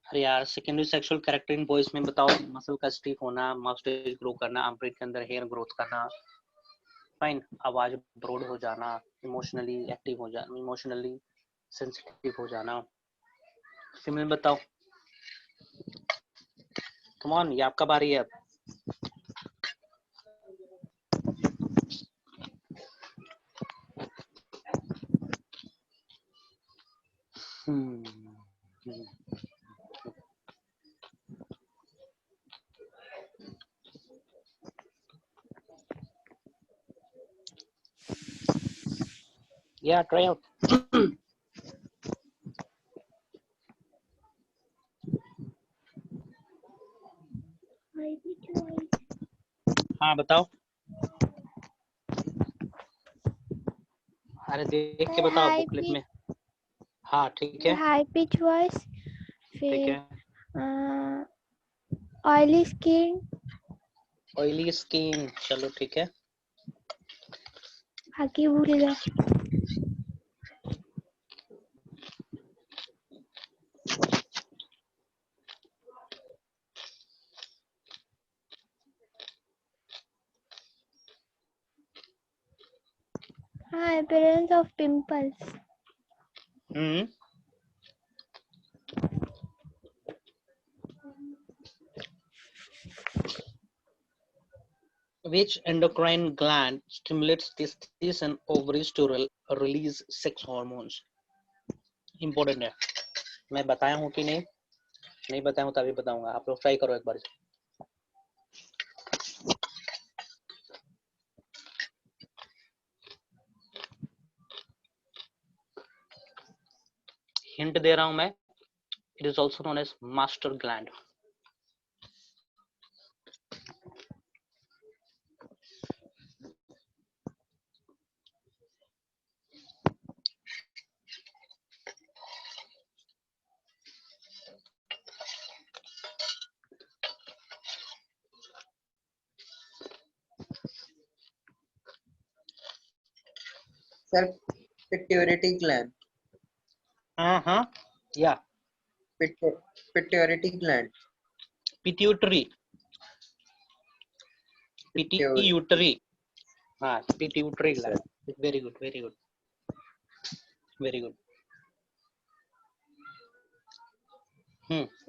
अरे यार, secondary sexual character in boys में बताओ, मसल का स्टीफ होना, मस्टेज ग्रो करना, आर्मपिट के अंदर हेयर ग्रोथ करना, फाइन, आवाज ब्रॉड हो जाना, इमोशनली एक्टिव हो जाना, इमोशनली सेंसिटिव हो जाना। फीमेल बताओ, कम ऑन, ये आपका बारी है अब। Yeah, try out। हाँ बताओ, अरे देख के बताओ हाई बुकलेट में। हाँ ठीक है, हाई पिच वॉइस, ठीक है। फिर ऑयली स्किन, ऑयली स्किन, चलो ठीक है। बाकी भूल गए। हाँ, appearance of pimples, Which endocrine gland stimulates testes and ovaries to release sex hormones? Important है। मैं बताया हूँ कि नहीं? नहीं बताया हूँ तभी बताऊंगा, आप लोग ट्राई करो एक बार। हिंट दे रहा हूं मैं, it is also known as master gland. Sir, pituitary gland. हाँ, या Pituitary gland. पिट्यूटरी, पिट्यूटरी, हाँ pituitary gland. Very good, very good, very good.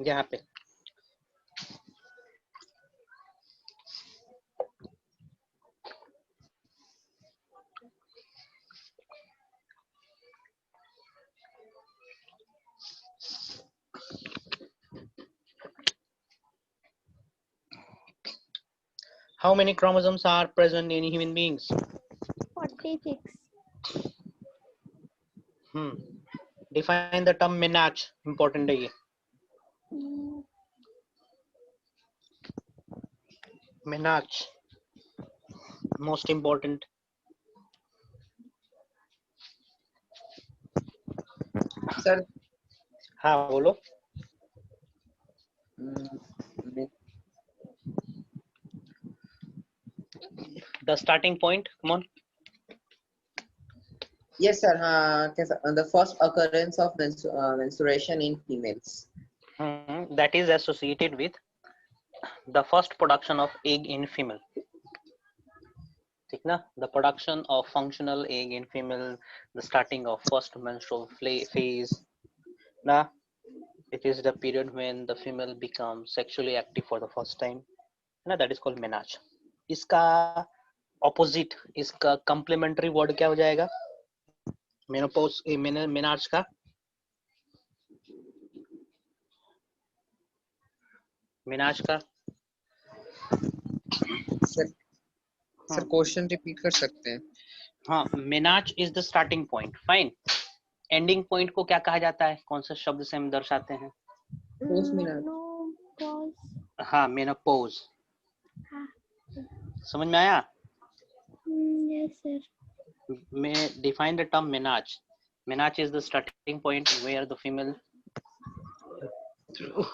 यहाँ पे how many chromosomes are present in human beings? 46, Define the term menage, important है ये। menage, most important। Sir, हाँ बोलो। the starting point, come on. Yes, sir. The first occurrence of menstruation in females. That is associated with the first production of egg in female. ठीक ना? The production of functional egg in female, the starting of first menstrual phase. ना? It is the period when the female becomes sexually active for the first time. ना? That is called menarche. इसका opposite, इसका complementary word क्या हो जाएगा? Menopause, menarche का menarche का sir question repeat कर सकते हैं? हाँ, menarche is the starting point. Fine. Ending point को क्या कहा जाता है? कौन से शब्द से हम दर्शाते हैं? हाँ, मेनोपॉज। समझ में आया? Yes, sir. May define the term menarche. Menarche is the starting point where the female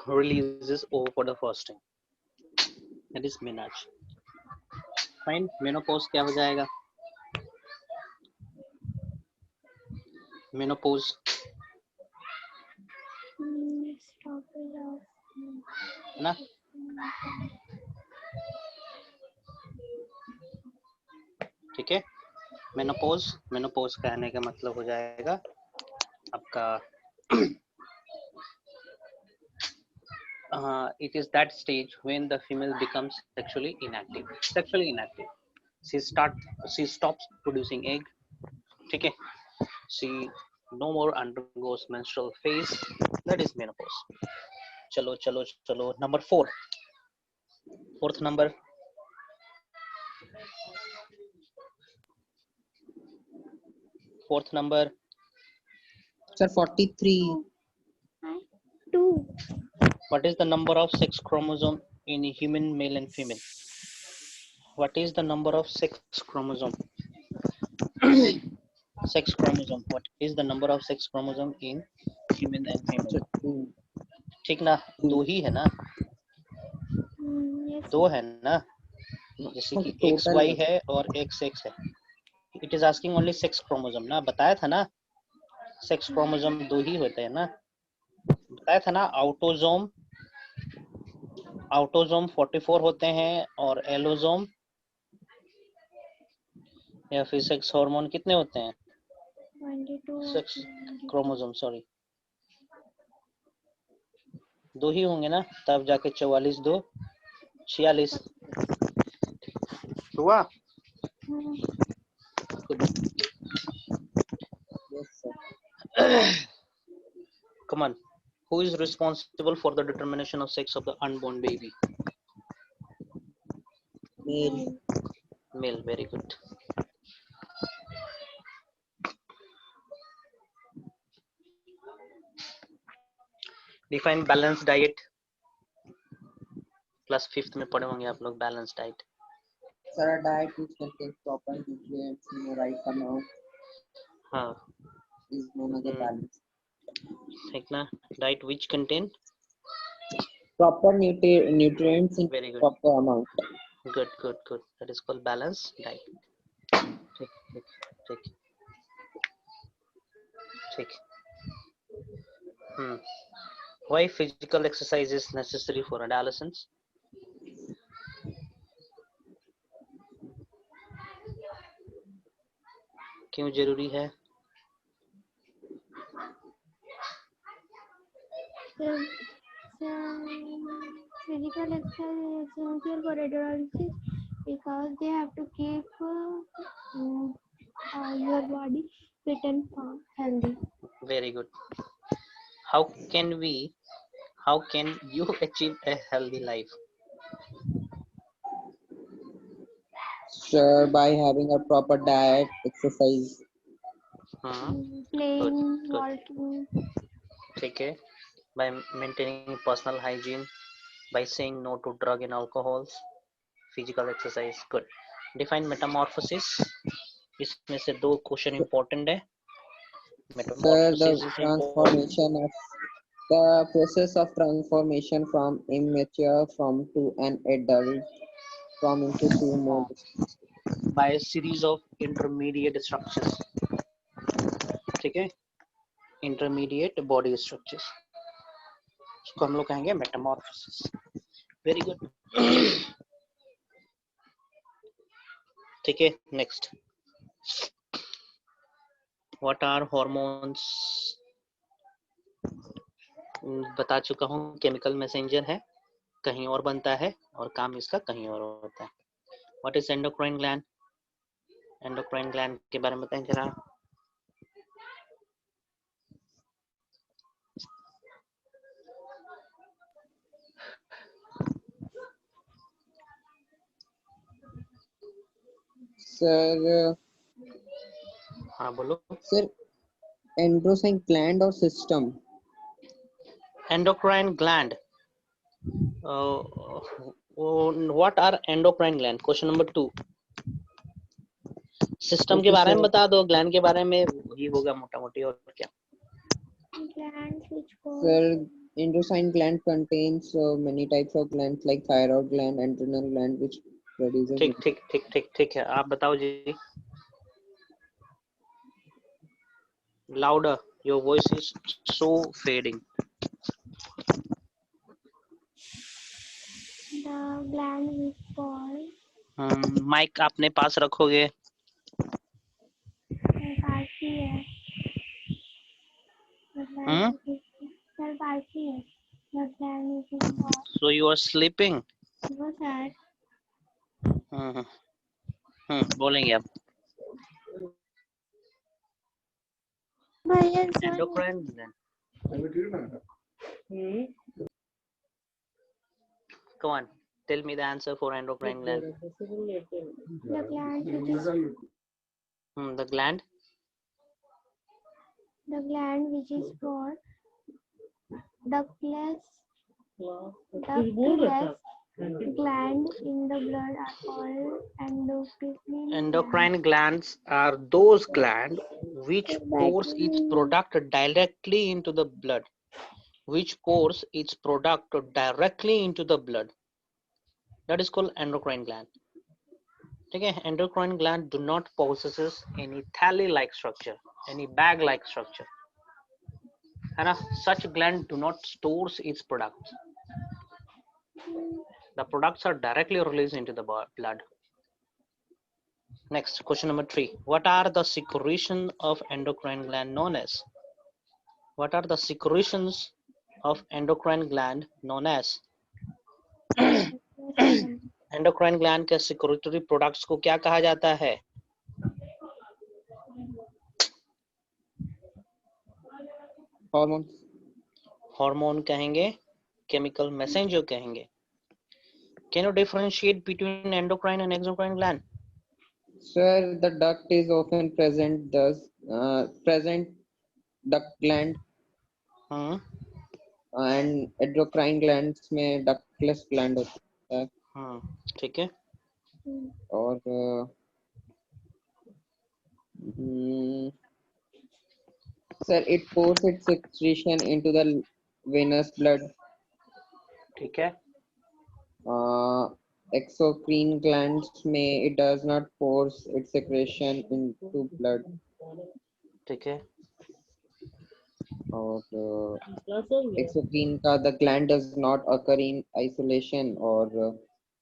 releases ovum for the first time. That is menarche. Fine. Menopause क्या हो जाएगा? Menopause. ना? ठीक है। मेनोपॉज कहने का मतलब हो जाएगा आपका it is that stage when the female becomes sexually inactive. She stops producing egg. ठीक है। She no more undergoes menstrual phase. That is menopause. चलो number 4. Fourth number. Fourth number. Sir, 43. 2. What is the number of sex chromosome in a human, male and female? What is the number of sex chromosome? Sex chromosome. What is the number of sex chromosome in human and female? ठीक ना? 2 ही है ना? Yes. 2 है ना? जैसे कि XY है और XX है. It is asking only sex chromosome ना? बताया था ना? Sex chromosome 2 ही होते हैं ना? बताया था ना? ऑटोजोम 44 होते हैं और एलोजोम या फिर सेक्स हार्मोन कितने होते हैं? 22. सेक्स क्रोमोसोम सॉरी 2 ही होंगे ना, तब जाके 44 2 46 हुआ। Yes, sir. Come on, who is responsible for the determination of sex of the unborn baby? Male, very good. Define balanced diet. Class 5th में पढ़े होंगे आप लोग balanced diet. Sir, a diet which contains proper nutrients in the right amount हाँ, is known as a balance. ठीक ना? Diet which contain Proper nutrients in very good. proper amount. Good. That is called balanced diet. ठीक. Why physical exercise is necessary for adolescents? क्यों जरूरी है? Physical exercise is essential for adolescents because they have to keep your body fit and healthy. Very good. How can you achieve a healthy life? Sure, by having a proper diet, exercise. Playing, Good. walking. ठीक है. By maintaining personal hygiene, by saying no to drug and alcohol, physical exercise. Good. Define metamorphosis. इसमें से 2 question important है. Sir, the process of transformation from immature form to an adult form into 2 modes. by a series of intermediate structures. ठीक है, intermediate body structures, उसको हम लोग कहेंगे Metamorphosis. Very good. ठीक है, नेक्स्ट. What are hormones? बता चुका हूँ, केमिकल मैसेंजर है, कहीं और बनता है और काम इसका कहीं और होता है. What is endocrine gland? Endocrine gland के बारे में बताएं जरा. Sir, हाँ बोलो. sir, endocrine gland or system? Endocrine gland. What are endocrine gland? Question number 2. System के Okay, बारे sir. में बता दो, ग्लैंड के बारे में ही होगा मोटा मोटी, और क्या. Glands which cause Sir, endocrine gland contains many types of glands like thyroid gland, adrenal gland, which produces. ठीक ठीक ठीक ठीक ठीक है, आप बताओ जी. Louder, your voice is so fading. the gland which cause mic आपने पास रखोगे. पार्टी है. The gland which is sir party है. The gland which is cause So you are sleeping. वो sir बोलेंगे आप. भैया sir endocrine gland. Come on, tell me the answer for endocrine gland. the gland which is The gland. the gland which is for ductless gland in the blood are called endocrine Endocrine glands are those glands which pours its product directly into the blood. Which pours its product directly into the blood. That is called endocrine gland. Okay, endocrine gland do not possesses any thalli-like structure, any bag-like structure. And such gland do not stores its products. The products are directly released into the blood. Next, question number 3. What are the secretions of endocrine gland known as? What are the secretions of endocrine gland known as? Endocrine gland के secretary products को क्या कहा जाता है? Hormones. Hormone कहेंगे, chemical messenger कहेंगे. Can you differentiate between endocrine and exocrine gland? Sir, the duct is often present, thus present duct gland and endocrine glands में ductless gland होता है. ठीक है. और sir, it pours its secretion into the venous blood. ठीक है. Exocrine glands में it does not force its secretion into blood. ठीक है. और exocrine का the gland does not occur in isolation और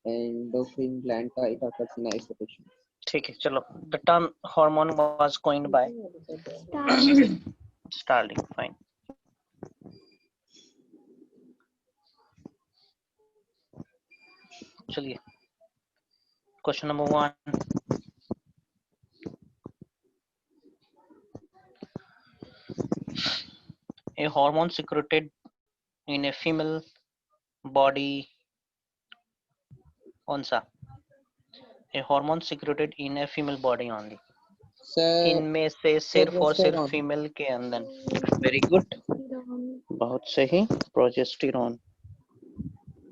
endocrine gland का it occurs in isolation. ठीक है, चलो. The term hormone was coined by Starling. Fine. चलिए. Question number 1. A hormone secreted in a female body. कौन सा? A hormone secreted in a female body only. Sir, इनमें से सिर्फ और सिर्फ progesterone. फीमेल के अंदर. वेरी गुड, बहुत सही. प्रोजेस्टेरोन.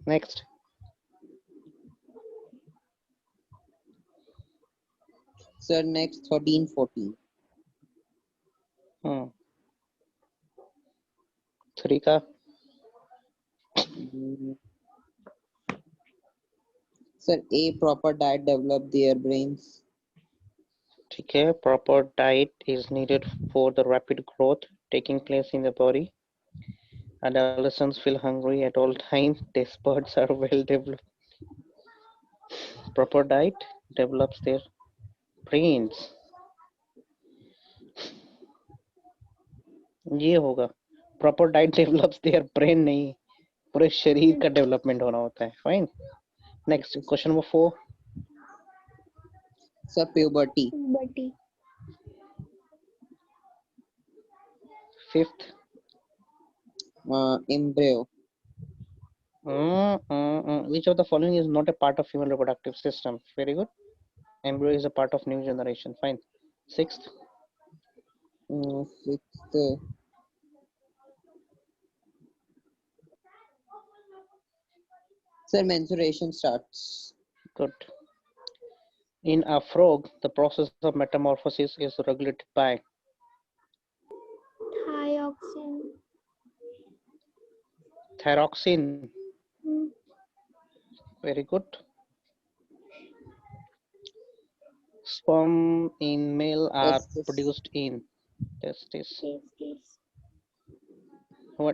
नेक्स्ट. Sir, next 13-14. 3 का Sir, a proper diet develop their brains. ठीक है, proper diet is needed for the rapid growth taking place in the body. Adolescents feel hungry at all times. Taste buds are well developed. Proper diet develops their brains. ये होगा, proper diet develops their brain, नहीं, पूरे शरीर का development होना होता है. Fine. Next question number 4. Sir, puberty. Puberty. 5th. Embryo. Which of the following is not a part of human reproductive system? Very good. Embryo is a part of new generation. Fine. 6th. 6th. Sir, menstruation starts. Good. In a frog, the process of metamorphosis is regulated by Thioxin. thyroxine. Hmm. Very good. Sperm in male are Testis. produced in testis. Testes.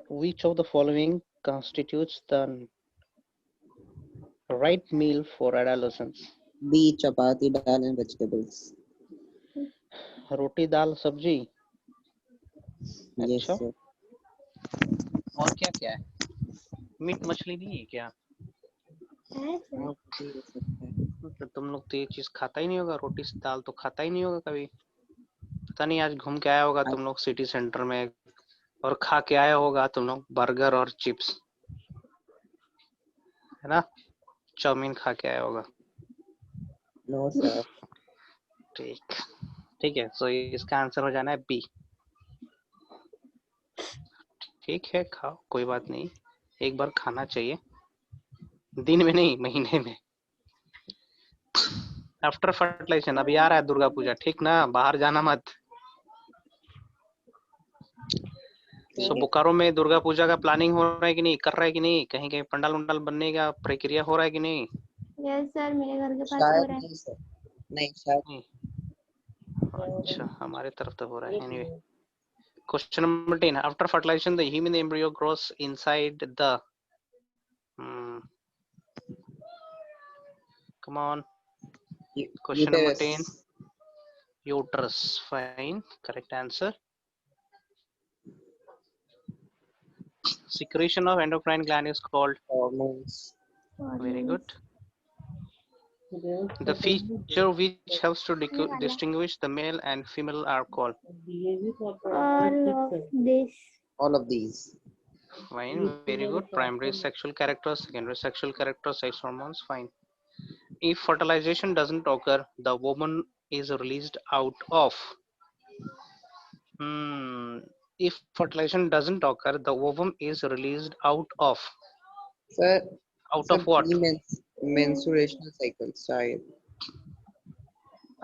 Which of the following constitutes the right meal for adolescents? B, chapati, dal and vegetables. रोटी दाल सब्जी. Yes, अच्छा. sir. और क्या क्या है? Meet मछली नहीं है क्या? है सर. मतलब तुम लोग तो ये चीज खाता ही नहीं होगा. रोटी दाल तो खाता ही नहीं होगा कभी. पता नहीं आज घूम के आया होगा तुम लोग सिटी सेंटर में और खा के आया होगा तुम लोग बर्गर और चिप्स, है ना? चाउमीन खा के आया होगा. No, sir. ठीक है. सो इसका आंसर हो जाना है बी. ठीक है, खाओ, कोई बात नहीं. एक बार खाना चाहिए, दिन में नहीं, महीने में. After fertilization. अभी आ रहा है दुर्गा पूजा, ठीक ना? बाहर जाना मत. सो बोकारो में दुर्गा पूजा का प्लानिंग हो रहा है कि नहीं, कर रहा है कि नहीं? कहीं कहीं पंडाल उंडाल बनने का प्रक्रिया हो रहा है कि नहीं? यस सर, मेरे घर के पास हो शायद रहा है. नहीं सर. नहीं शायद. नहीं. अच्छा, हमारे तरफ तो हो रहा है. Anyway, question number 10. After fertilization the human embryo grows inside the come on. Question number 10. Uterus. Fine. Correct answer. Secretion of endocrine gland is called Hormones. very good. The feature which helps to distinguish the male and female are called All of this. All of these. fine. Very good. Primary sexual characters, secondary sexual characters, sex hormones. Fine. If fertilization doesn't occur, the woman is released out of. If fertilization doesn't occur, the ovum is released out of. Sir, Out of what? Menstruation cycle. शायद.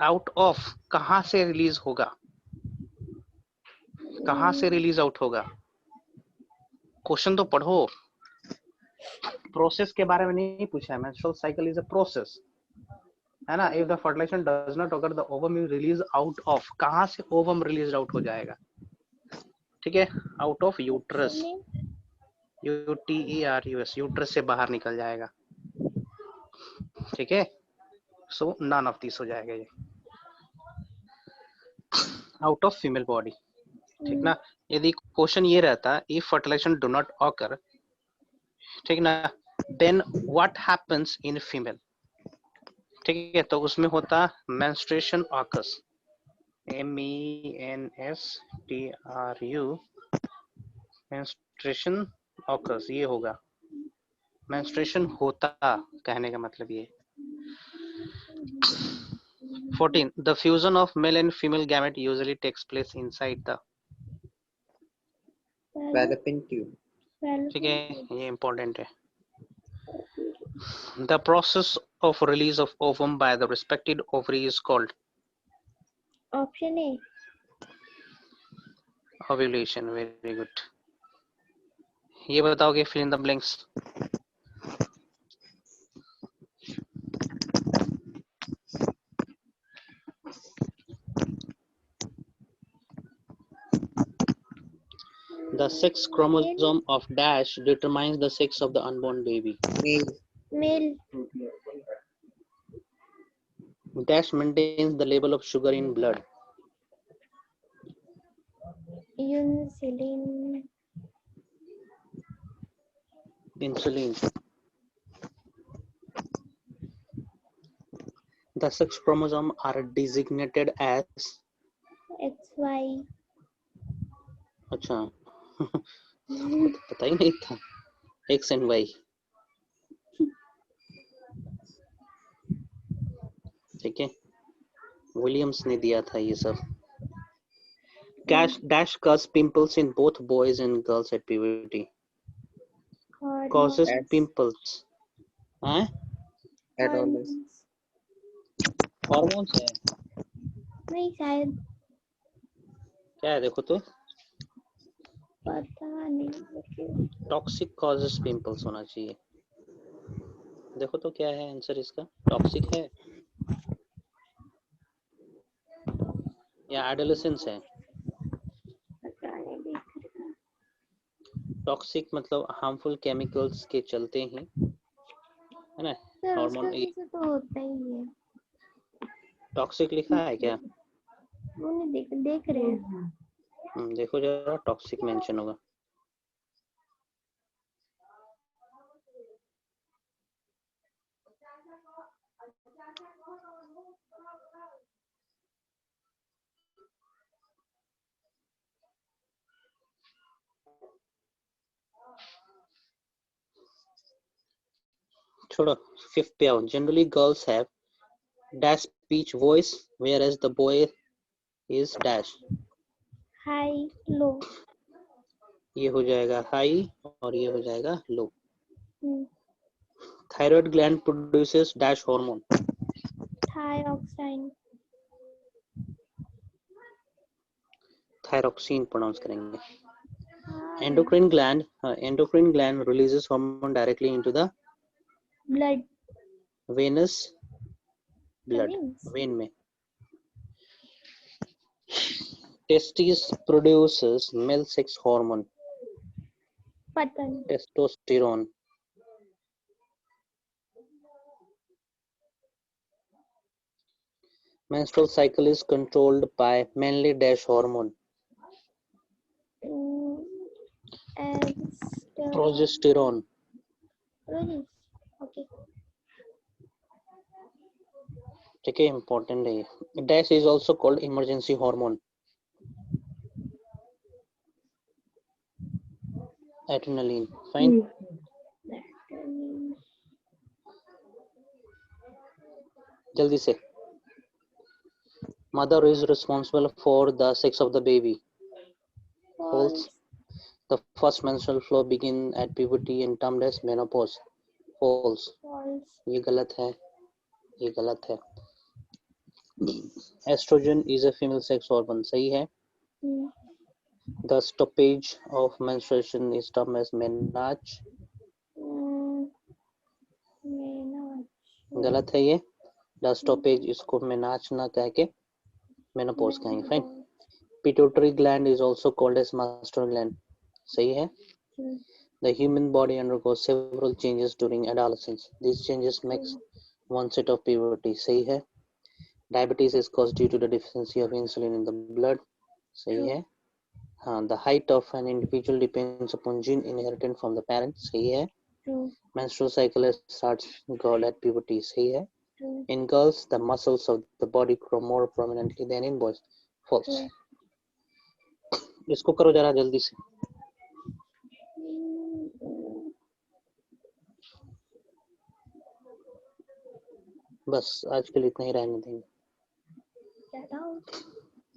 Out of कहाँ से release होगा? कहाँ से release out होगा? Question तो पढ़ो. Process के बारे में नहीं पूछा है. Menstrual cycle is a process, है ना? If the fertilization does not occur the ovum is release out of. कहाँ से ओवम रिलीज आउट हो जाएगा? ठीक है, out of uterus. UTERUS, uterus से बाहर निकल जाएगा. ठीक है. सो नन ऑफ दिस हो जाएगा ये. Out of female body. ठीक ना? यदि क्वेश्चन ये रहता if fertilization do not occur, ठीक ना, then what happens in female. ठीक है, तो उसमें होता menstruation occurs. MENSTRU, menstruation occurs. ये होगा मेंस्ट्रुएशन होता, कहने का मतलब ये. 14. The fusion of male and female gamete usually takes place inside the Fallopian tube. ठीक है, ये important है. The process of release of ovum by the respective ovary is called Option A. ovulation. Very good. ये बताओगे fill in the blanks. The sex chromosome of dash determines the sex of the unborn baby. Male. Male. Dash maintains the level of sugar in blood. Insulin. Insulin. The sex chromosomes are designated as XY. अच्छा हमको तो पता ही नहीं था X and Y. ठीक है Williams ने दिया था ये सब. Dash causes pimples in both boys and girls at puberty. Causes Hormones. pimples. हाँ Adolescence. हार्मोन्स है नहीं शायद क्या है देखो तो पता नहीं. टॉक्सिक कॉजेस पिंपल्स होना चाहिए. देखो तो क्या है आंसर इसका. टॉक्सिक है या एडोलेसेंस है. पता नहीं देख रहा. टॉक्सिक मतलब हार्मफुल केमिकल्स के चलते ही है ना. तो हार्मोन उसका वजह तो होता ही है. टॉक्सिक लिखा है क्या. वो नहीं देख रहे हैं. देखो जरा टॉक्सिक मेंशन होगा. छोड़ो 5th पे आओ. Generally girls have dash speech voice whereas the boy is dash. High low. ये हो जाएगा हाई और ये हो जाएगा लो. हम्म. Thyroid gland produces dash hormone. थायरॉक्साइन. Thyroxine pronounce करेंगे. Endocrine gland releases hormone directly into the blood. venous blood. Veins. vein में. Testes produces male sex hormone पता नहीं. testosterone. Menstrual cycle is controlled by mainly dash hormone. Progesterone. Okay. ठीक है important है. Dash is also called emergency hormone. Adrenaline. Fine. जल्दी से. Mother is responsible for the sex of the baby. False. The first menstrual flow begin at puberty and termed as menopause. False. False. ये गलत है. ये गलत है. Estrogen is a female sex hormone. सही है. The stoppage of menstruation is termed as menarche. गलत है ये. The stoppage इसको menarche ना कह के menopause कहेंगे. Fine. Pituitary gland is also called as master gland. सही है. The human body undergoes several changes during adolescence. These changes makes onset of puberty. सही है. Diabetes is caused due to the deficiency of insulin in the blood. सही है. हाँ, the height of an individual depends upon gene inherited from the parents. सही है. Menstrual cycle starts girl at puberty. सही है. In girls, the muscles of the body grow more prominently than in boys. False. इसको करो जरा जल्दी से. बस आज के लिए इतना ही रहने देंगे.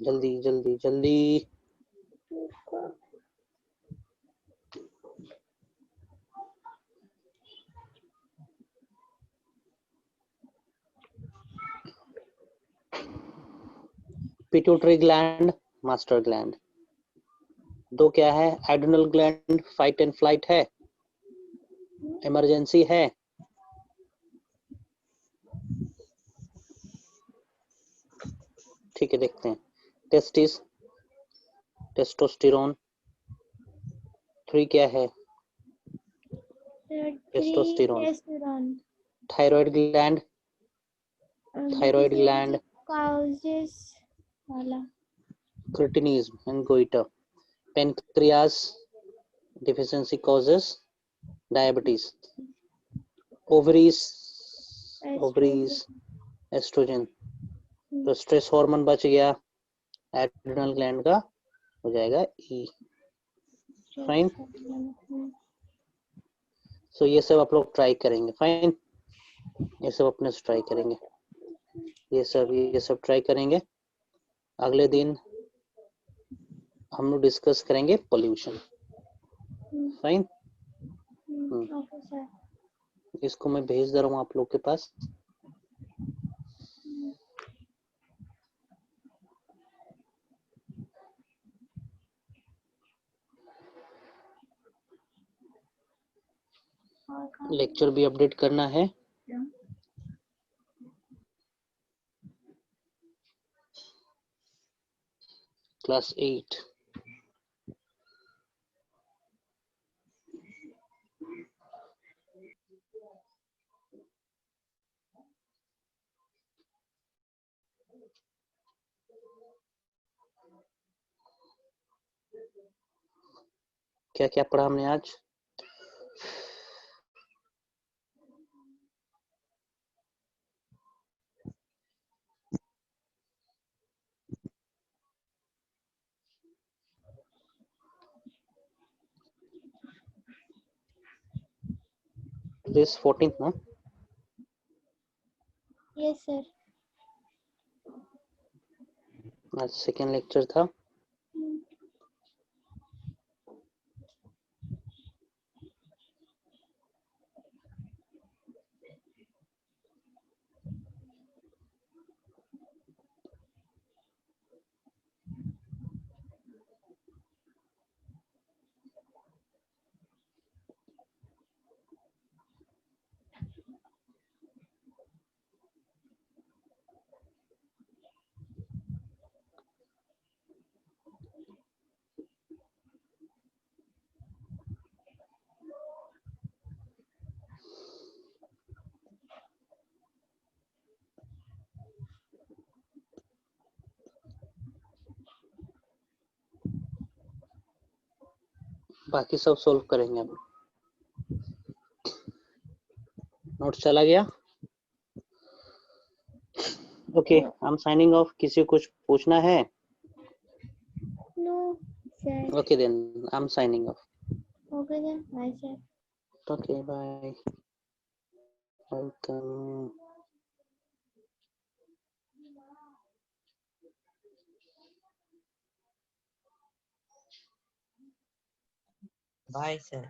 जल्दी जल्दी जल्दी. Pituitary gland, master gland. दो क्या है. Adrenal gland fight and flight है. इमरजेंसी है. ठीक है देखते हैं. टेस्टिस टेस्टोस्टेरोन 3 क्या है? Three Testosterone. testosterone. Thyroid gland, thyroid gland, Causes वाला. cretinism and goiter. Pancreas deficiency causes diabetes. Ovaries, estrogen. तो स्ट्रेस हार्मोन बच गया, एड्रिनल ग्लैंड का हो जाएगा ई. फाइन. सो ये सब आप लोग ट्राई करेंगे. फाइन, ये सब अपने से ट्राई करेंगे. ये सब ट्राई करेंगे. अगले दिन हम लोग डिस्कस करेंगे पोल्यूशन. फाइन. Okay sir. इसको मैं भेज दे रहा हूँ आप लोग के पास. लेक्चर भी अपडेट करना है. क्लास 8. क्या क्या पढ़ा हमने आज? This 14th ना? Yes sir. आज सेकेंड लेक्चर था. बाकी सब सोल्व करेंगे अब. नोट चला गया? Okay, I am signing off. किसी को कुछ पूछना है? No sir. Okay then I am signing off. Okay sir. Bye sir. Okay bye. Welcome. Bye, sir.